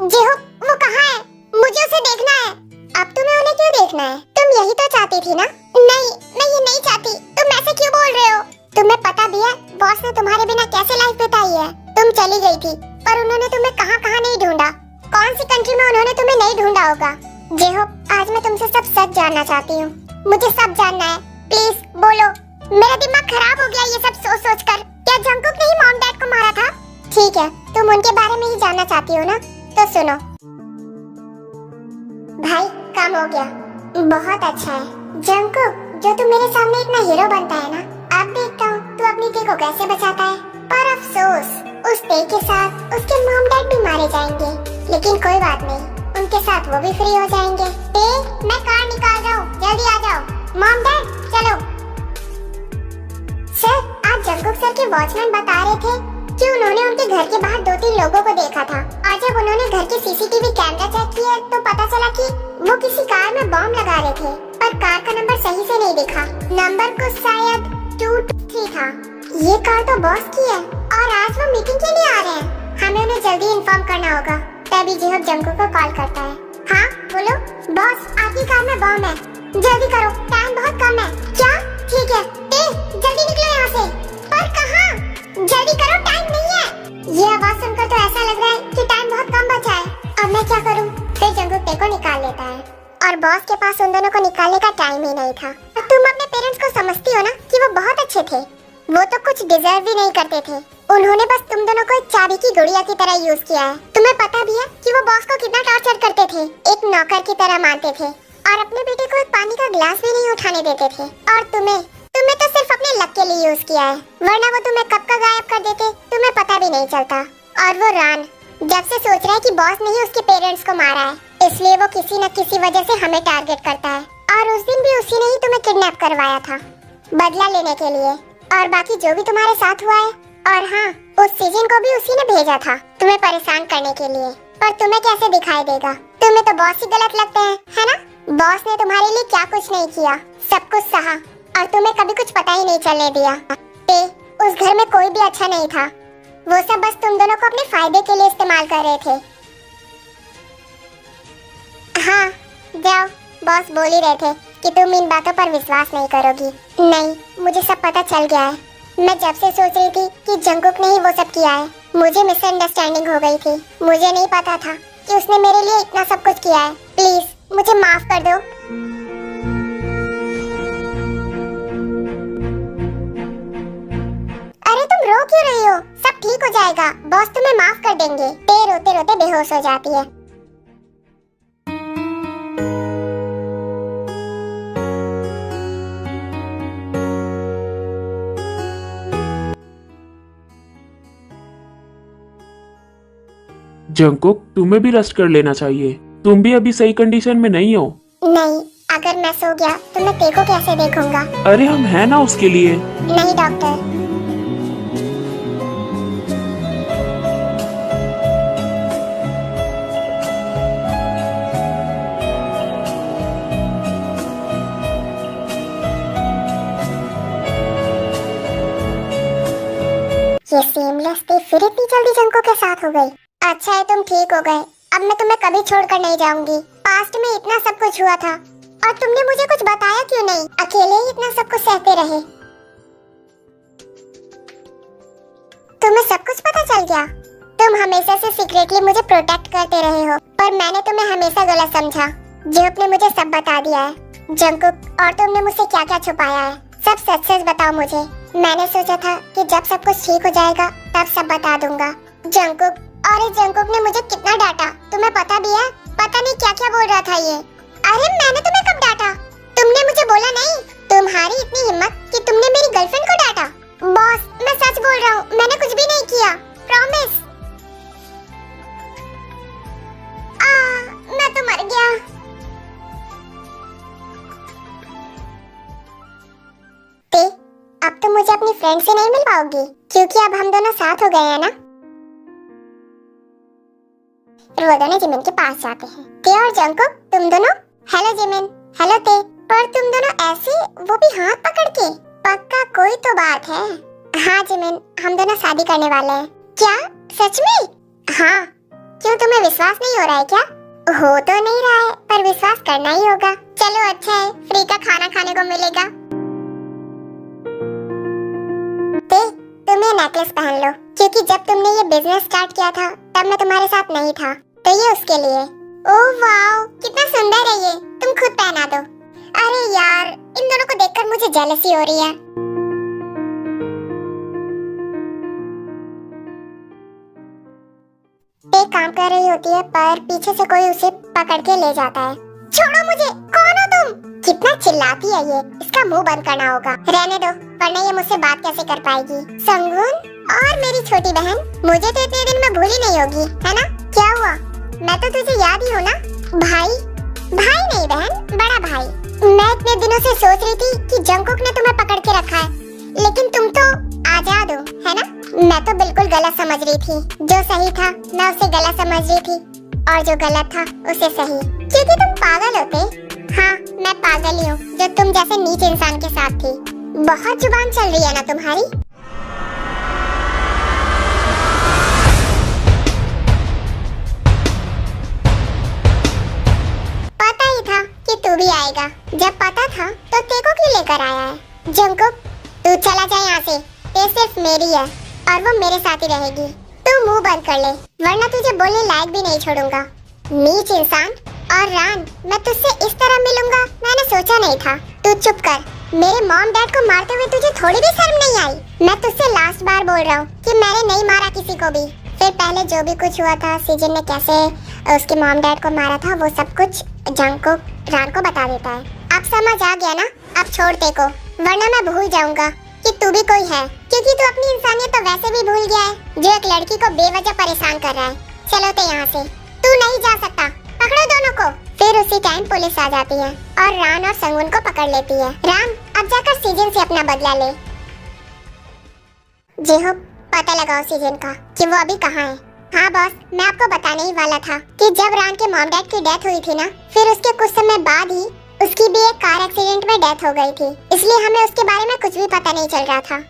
जिहोप, वो कहाँ है? मुझे उसे देखना है। अब तुम्हें उन्हें क्यों देखना है? तुम यही तो चाहती थी ना? नहीं, मैं ये नहीं चाहती। तुम ऐसे क्यों बोल रहे हो? तुम्हें पता भी है बॉस ने तुम्हारे बिना कैसे लाइफ बिताई है? तुम चली गई थी, पर उन्होंने तुम्हें कहाँ कहाँ नहीं ढूंढा। कौन सी कंट्री में उन्होंने तुम्हें नहीं ढूंढा होगा? जेहोप, आज मैं तुमसे सब सच जानना चाहती हूँ। मुझे सब जानना है, प्लीज बोलो। मेरा दिमाग खराब हो गया ये सब सोच सोच कर। क्या जंगकुक ने ही मॉम डैड को मारा था? ठीक है, तुम उनके बारे में ही जानना चाहती हो ना, तो सुनो। भाई काम हो गया, बहुत अच्छा है। जंगकुक, जो तू मेरे सामने इतना हीरो बनता है ना, अब देखता हूँ तू अपनी टे को कैसे बचाता है। पर अफसोस, उस टे के साथ उसके मॉम डैड भी मारे जाएंगे, लेकिन कोई बात नहीं, उनके साथ वो भी फ्री हो जाएंगे। टे, मैं कार निकाल रहा हूँ, जल्दी आ जाओ। मॉम डैड चलो। सर, आज जंगकुक सर के वॉचमैन बता रहे थे कि उन्होंने उनके घर के बाहर 2-3 लोगों को देखा था, और जब उन्होंने घर के सीसीटीवी कैमरा चेक किया तो पता चला कि वो किसी कार में बॉम्ब लगा रहे थे, पर कार का नंबर सही से नहीं दिखा। नंबर को शायद 223 था। ये कार तो बॉस की है और आज वो मीटिंग के लिए आ रहे हैं। हमें उन्हें जल्दी इन्फॉर्म करना होगा। तभी जेहब जंगकुक को कॉल करता है। हाँ बोलो। बॉस, आपकी कार में बॉम्ब है, जल्दी करो, टाइम बहुत कम है। क्या? ठीक है, जल्दी निकलो यहाँ से। पर कहाँ? जल्दी करो, टाइम नहीं है। ये आवाज सुनकर तो ऐसा लग रहा है कि टाइम बहुत कम बचा है। अब मैं क्या करूँ? फिर जंगकुक टे को निकाल लेता है, और बॉस के पास उन दोनों को निकालने का टाइम ही नहीं था। तुम अपने पेरेंट्स को समझती हो ना कि वो बहुत अच्छे थे, वो तो कुछ डिजर्व भी नहीं करते थे। उन्होंने बस तुम दोनों को एक चाबी की गुड़िया की तरह यूज किया है। तुम्हें पता भी है कि वो बॉस को कितना टॉर्चर करते थे, एक नौकर की तरह मानते थे, और अपने बेटे को एक पानी का गिलास भी नहीं उठाने देते थे। और तुम्हें तो सिर्फ अपने लक के लिए यूज किया है, वरना वो तुम्हें कब का गायब कर देते तुम्हें पता भी नहीं चलता। और वो रान जब से सोच रहा है कि बॉस ने ही उसके पेरेंट्स को मारा है, इसलिए वो किसी न किसी वजह से हमें टारगेट करता है। और उस दिन भी उसी ने ही तुम्हें किडनैप करवाया था, बदला लेने के लिए, और बाकी जो भी तुम्हारे साथ हुआ है। और हाँ, उस सीजन को भी उसी ने भेजा था तुम्हें परेशान करने के लिए। पर तुम्हें कैसे दिखाई देगा? तुम्हें तो बॉस ही गलत लगते हैं, है ना? बॉस ने तुम्हारे लिए क्या कुछ नहीं किया, सब कुछ सहा, और तुम्हें कभी कुछ पता ही नहीं चलने दिया। उस घर में कोई भी अच्छा नहीं था, वो सब बस तुम दोनों को अपने फायदे के लिए इस्तेमाल कर रहे थे। हाँ जाओ, बॉस बोल ही रहे थे कि तुम इन बातों पर विश्वास नहीं करोगी। नहीं, मुझे सब पता चल गया है। मैं जब से सोच रही थी कि जंगकुक ने ही वो सब किया है, मुझे मिसअंडरस्टैंडिंग हो गई थी। मुझे नहीं पता था कि उसने मेरे लिए इतना सब कुछ किया है। प्लीज मुझे माफ कर दो। अरे तुम रो क्यों रही हो? सब ठीक हो जाएगा, बॉस तुम्हें माफ कर देंगे। ते रोते रोते बेहोश हो जाती है। जंगकुक, तुम्हें भी रेस्ट कर लेना चाहिए, तुम भी अभी सही कंडीशन में नहीं हो। नहीं, अगर मैं सो गया तो मैं ते को कैसे देखूंगा? अरे हम हैं ना उसके लिए। नहीं डॉक्टर। ये सेमलेस ते फिर इतनी जल्दी जंगकुक के साथ हो गई। अच्छा है तुम ठीक हो गए, अब मैं तुम्हें कभी छोड़कर नहीं जाऊंगी। पास्ट में इतना सब कुछ हुआ था और तुमने मुझे कुछ बताया क्यों नहीं? अकेले ही इतना सब कुछ सहते रहे। तुम्हें सब कुछ पता चल गया? तुम हमेशा से सीक्रेटली मुझे प्रोटेक्ट करते रहे हो, पर मैंने तुम्हें हमेशा गलत समझा। जेहब ने मुझे सब बता दिया है जंगकुक, और तुमने मुझसे क्या क्या छुपाया है, सब सच सच बताओ मुझे। मैंने सोचा था कि जब सब कुछ ठीक हो जाएगा तब सब बता दूंगा। जंगकुक, और इस जंगकुक ने मुझे कितना डांटा तुम्हें पता भी है? पता नहीं क्या क्या बोल रहा था ये। अरे मैंने तुम्हें कब डांटा? तुमने मुझे बोला नहीं। तुम्हारी इतनी हिम्मत कि तुमने मेरी गर्लफ्रेंड को डांटा। बॉस, मैं सच बोल रहा हूँ, मैंने कुछ भी नहीं किया, प्रॉमिस। मैं तो मर गया। ते, अब तुम मुझे अपनी फ्रेंड से नहीं मिल पाओगी, क्योंकि अब हम दोनों साथ हो गए हैं ना। फिर वो दोनों जिमिन के पास जाते हैं। ते और जंगकुक, तुम दोनों। Hello Jimin. हेलो ते। पर तुम दोनों ऐसे, वो भी हाथ पकड़ के? पक्का कोई तो बात है। हाँ जिमिन, हम दोनों शादी करने वाले हैं। क्या सच में? हाँ। क्यों, तुम्हें विश्वास नहीं हो रहा है क्या? हो तो नहीं रहा है, पर विश्वास करना ही होगा। चलो अच्छा है, फ्री का खाना खाने को मिलेगा। ते, तुम ये नेकलेस पहन लो, क्योंकि जब तुमने ये बिजनेस स्टार्ट किया था तब मैं तुम्हारे साथ नहीं था, तो ये उसके लिए। ओह वाओ, कितना सुंदर है ये, तुम खुद पहना दो। अरे यार, इन दोनों को देखकर मुझे जेलसी हो रही है। पे काम कर रही होती है पर पीछे से कोई उसे पकड़ के ले जाता है। छोड़ो मुझे, कौन हो तुम? कितना चिल्लाती है ये, इसका मुंह बंद करना होगा। रहने दो, वरना ये मुझसे बात कैसे कर पाएगी। संगुन और मेरी छोटी बहन, मुझे तो इतने दिन में भूल ही नहीं होगी, है ना? क्या हुआ? मैं तो तुझे याद ही हूँ ना? भाई नहीं बहन, बड़ा भाई। मैं इतने दिनों से सोच रही थी कि जंगकुक ने तुम्हें पकड़ के रखा है, लेकिन तुम तो आजाद हो, है ना? मैं तो बिल्कुल गलत समझ रही थी। जो सही था मैं उसे गलत समझ रही थी, और जो गलत था उसे सही, क्योंकि तुम पागल होते। हाँ, मैं पागल ही हूँ जो तुम जैसे नीच इंसान के साथ थी। बहुत जुबान चल रही है ना तुम्हारी। पता ही था कि तू भी आएगा। जब पता था तो तेको क्यों लेकर आया है? जंगकुक, तू चला जा यहाँ से। ये सिर्फ मेरी है और वो मेरे साथ ही रहेगी। तू मुंह बंद कर ले, वरना तुझे बोलने लायक भी नहीं छोड़ूंगा। नीच इंसान। और रान, मैं तुझसे इस तरह मिलूंगा मैंने सोचा नहीं था। तू चुप कर। मेरे मॉम डैड को मारते हुए तुझे थोड़ी भी शर्म नहीं आई? मैं तुझसे लास्ट बार बोल रहा हूँ कि मैंने नहीं मारा किसी को भी। फिर पहले जो भी कुछ हुआ था, सीजन ने कैसे उसके मॉम डैड को मारा था, वो सब कुछ जंगकुक रान को बता देता है। अब समझ आ गया ना? अब छोड़ तेको, वरना मैं भूल जाऊंगा कि तू भी कोई है, क्योंकि तू अपनी इंसानियत तो वैसे भी भूल गया है जो एक लड़की को बेवजह परेशान कर रहा है। चलो तो यहाँ से, तू नहीं जा सकता। पकड़ो दोनों को। फिर उसी टाइम पुलिस आ जाती है और रान और संगुन को पकड़ लेती है। रान, अब जाकर सीजन से अपना बदला ले। जी हो, पता लगाओ सीजन का कि वो अभी कहाँ है। हाँ बॉस, मैं आपको बताने ही वाला था कि जब रान के मॉम डैड की डेथ हुई थी ना, फिर उसके कुछ समय बाद ही उसकी भी एक कार एक्सीडेंट में डेथ हो गई थी, इसलिए हमें उसके बारे में कुछ भी पता नहीं चल रहा था।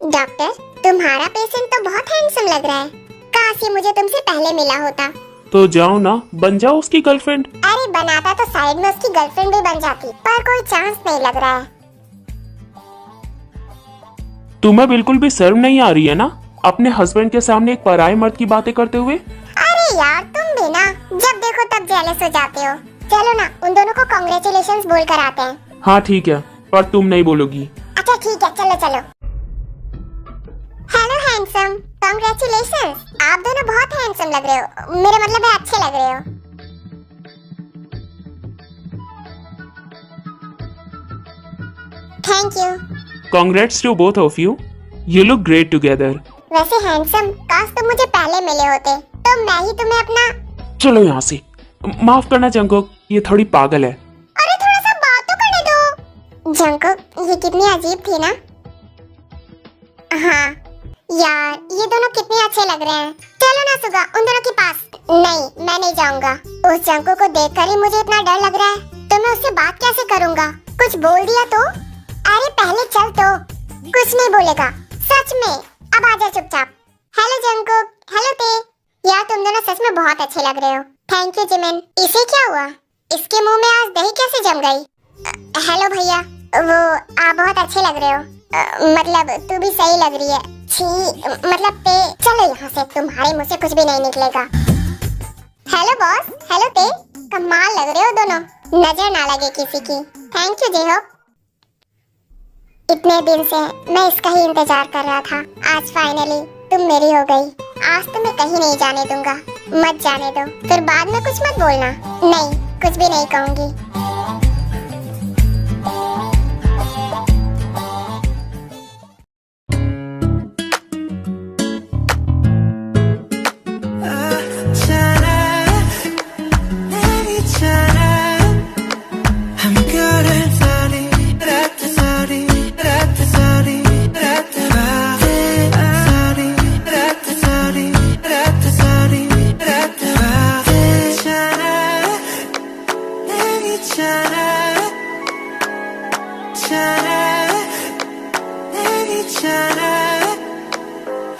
डॉक्टर, तुम्हारा पेशेंट तो बहुत हैंडसम लग रहा है। काश ये मुझे तुमसे पहले मिला होता। तो जाओ ना, बन जाओ उसकी गर्लफ्रेंड। अरे बनाता तो साइड में उसकी गर्लफ्रेंड भी बन जाती, पर कोई चांस नहीं लग रहा है। तुम्हें बिल्कुल भी शर्म नहीं आ रही है ना, अपने हस्बैंड के सामने एक पराये मर्द की बातें करते हुए? अरे यार, तुम भी ना जब देखो तब जेलस हो जाते हो। चलो ना, उन दोनों को कांग्रेचुलेशंस बोल कर आते हैं। हाँ ठीक है, पर तुम नहीं बोलोगी। अच्छा ठीक है, चलो चलो। Hello handsome, congratulations. आप दोनों बहुत हैंडसम लग रहे हो। मेरा मतलब है अच्छे लग रहे हो। Thank you. Congrats to both of you. You look great together. वैसे हैंडसम, काश तुम मुझे पहले मिले होते तो मैं ही तुम्हें अपना। चलो यहाँ से। माफ करना जंगकुक, ये थोड़ी पागल है। अरे थोड़ा सा बात तो करने दो। जंगकुक, ये कितनी अजीब थी ना। हाँ यार, ये दोनों कितने अच्छे लग रहे हैं। चलो ना सुगा, उन दोनों के पास। नहीं, मैं नहीं जाऊंगा। उस जंगकुक को देखकर ही मुझे इतना डर लग रहा है, तो मैं उससे बात कैसे करूंगा? कुछ बोल दिया तो? अरे पहले चल तो। कुछ नहीं बोलेगा, सच में। अब आजा चुपचाप। हेलो जंगकुक, हेलो ते। यार तुम दोनों सच में बहुत अच्छे लग रहे हो। Thank you Jimin. इसे क्या हुआ? इसके मुंह में आज दही कैसे जम गई? हेलो भैया, वो आप बहुत अच्छे लग रहे हो। मतलब तू भी सही लग रही है। छी, मतलब ते। चलो यहाँ से, तुम्हारे मुंह से कुछ भी नहीं निकलेगा। हेलो बॉस, हेलो ते। कमाल लग रहे हो दोनों, नजर ना लगे किसी की। थैंक यू जेहो। इतने दिन से मैं इसका ही इंतजार कर रहा था। आज फाइनली तुम मेरी हो गई। आज तुम्हें कहीं नहीं जाने दूंगा। मत जाने दो, फिर बाद में कुछ मत बोलना। नहीं, कुछ भी नहीं कहूंगी।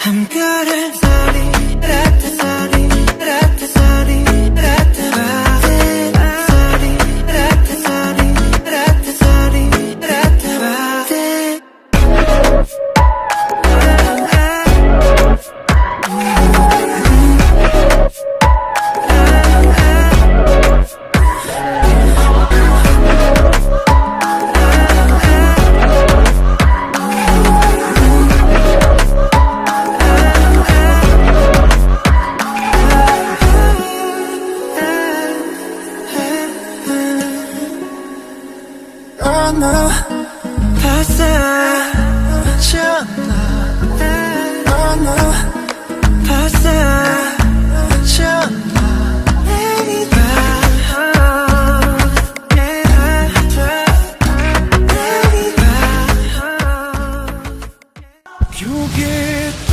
I'm ये